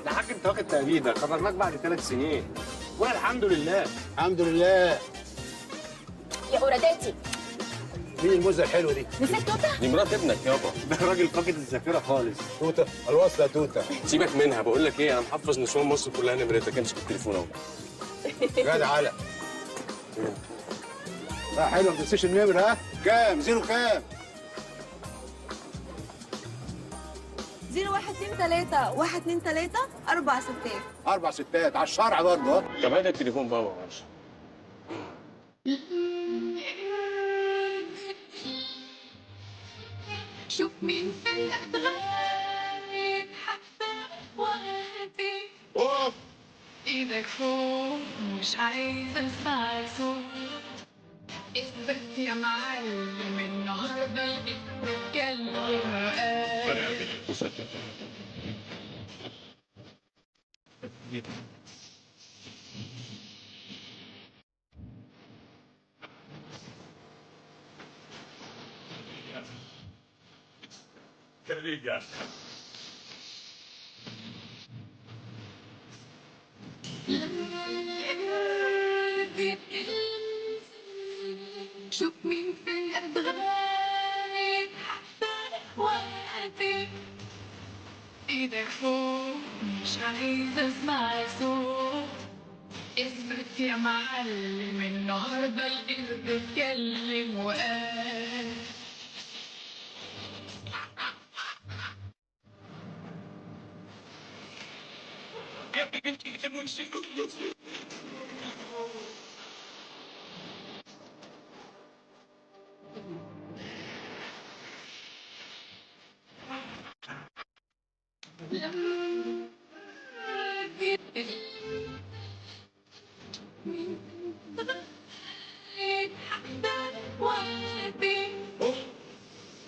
ده حاج انت واخد تأبيدك، خرجناك بعد 3 سنين. وانا الحمد لله. الحمد لله. يا قراداتي، مين الموزه الحلوه دي؟ نسيت توته؟ دي مرات ابنك يابا. ده راجل فاقد الذاكره خالص. توته الوصله توته. سيبك منها، بقول لك ايه، انا محفظ نسوان مصر كلها نمرتك، امسك التليفون اهو. جدع على. لا حلو، ما تنسيش النمر. ها كام؟ زيرو كام؟ 0 1 2 3 1 2 3 4 ستات. 4 ستات على الشرع برضه. ها طب هات التليفون بابا معلش. شوف مين في الأدغال حبة وهدي ايدك فوق مش عايزة اسمع صوت اثبت يا معلم النهارده بتتكلم خليجة. شوف مين في الأدغال حبة وهدي ايدك فوق مش عايزة اسمع صوت اثبت يا معلم النهارده القلب اتكلم وقال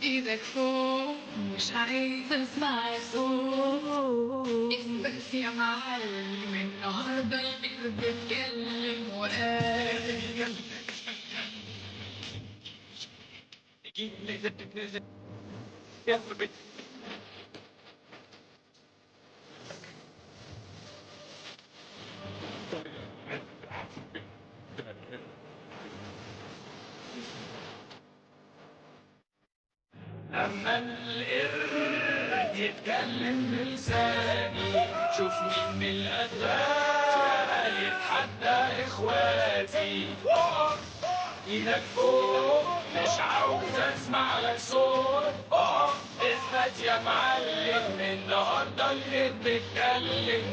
ايدك فوق مش عايزة اسمع صوت اثبت يا معلم النهارده القلب اتكلم وقال يا ربي لما القرد يتكلم بلساني شوف مين من الأتراك يتحدى إخواتي ايدك فوق مش عاوز اسمع لك صوت اثبت يا معلم النهارده اللي بتتكلم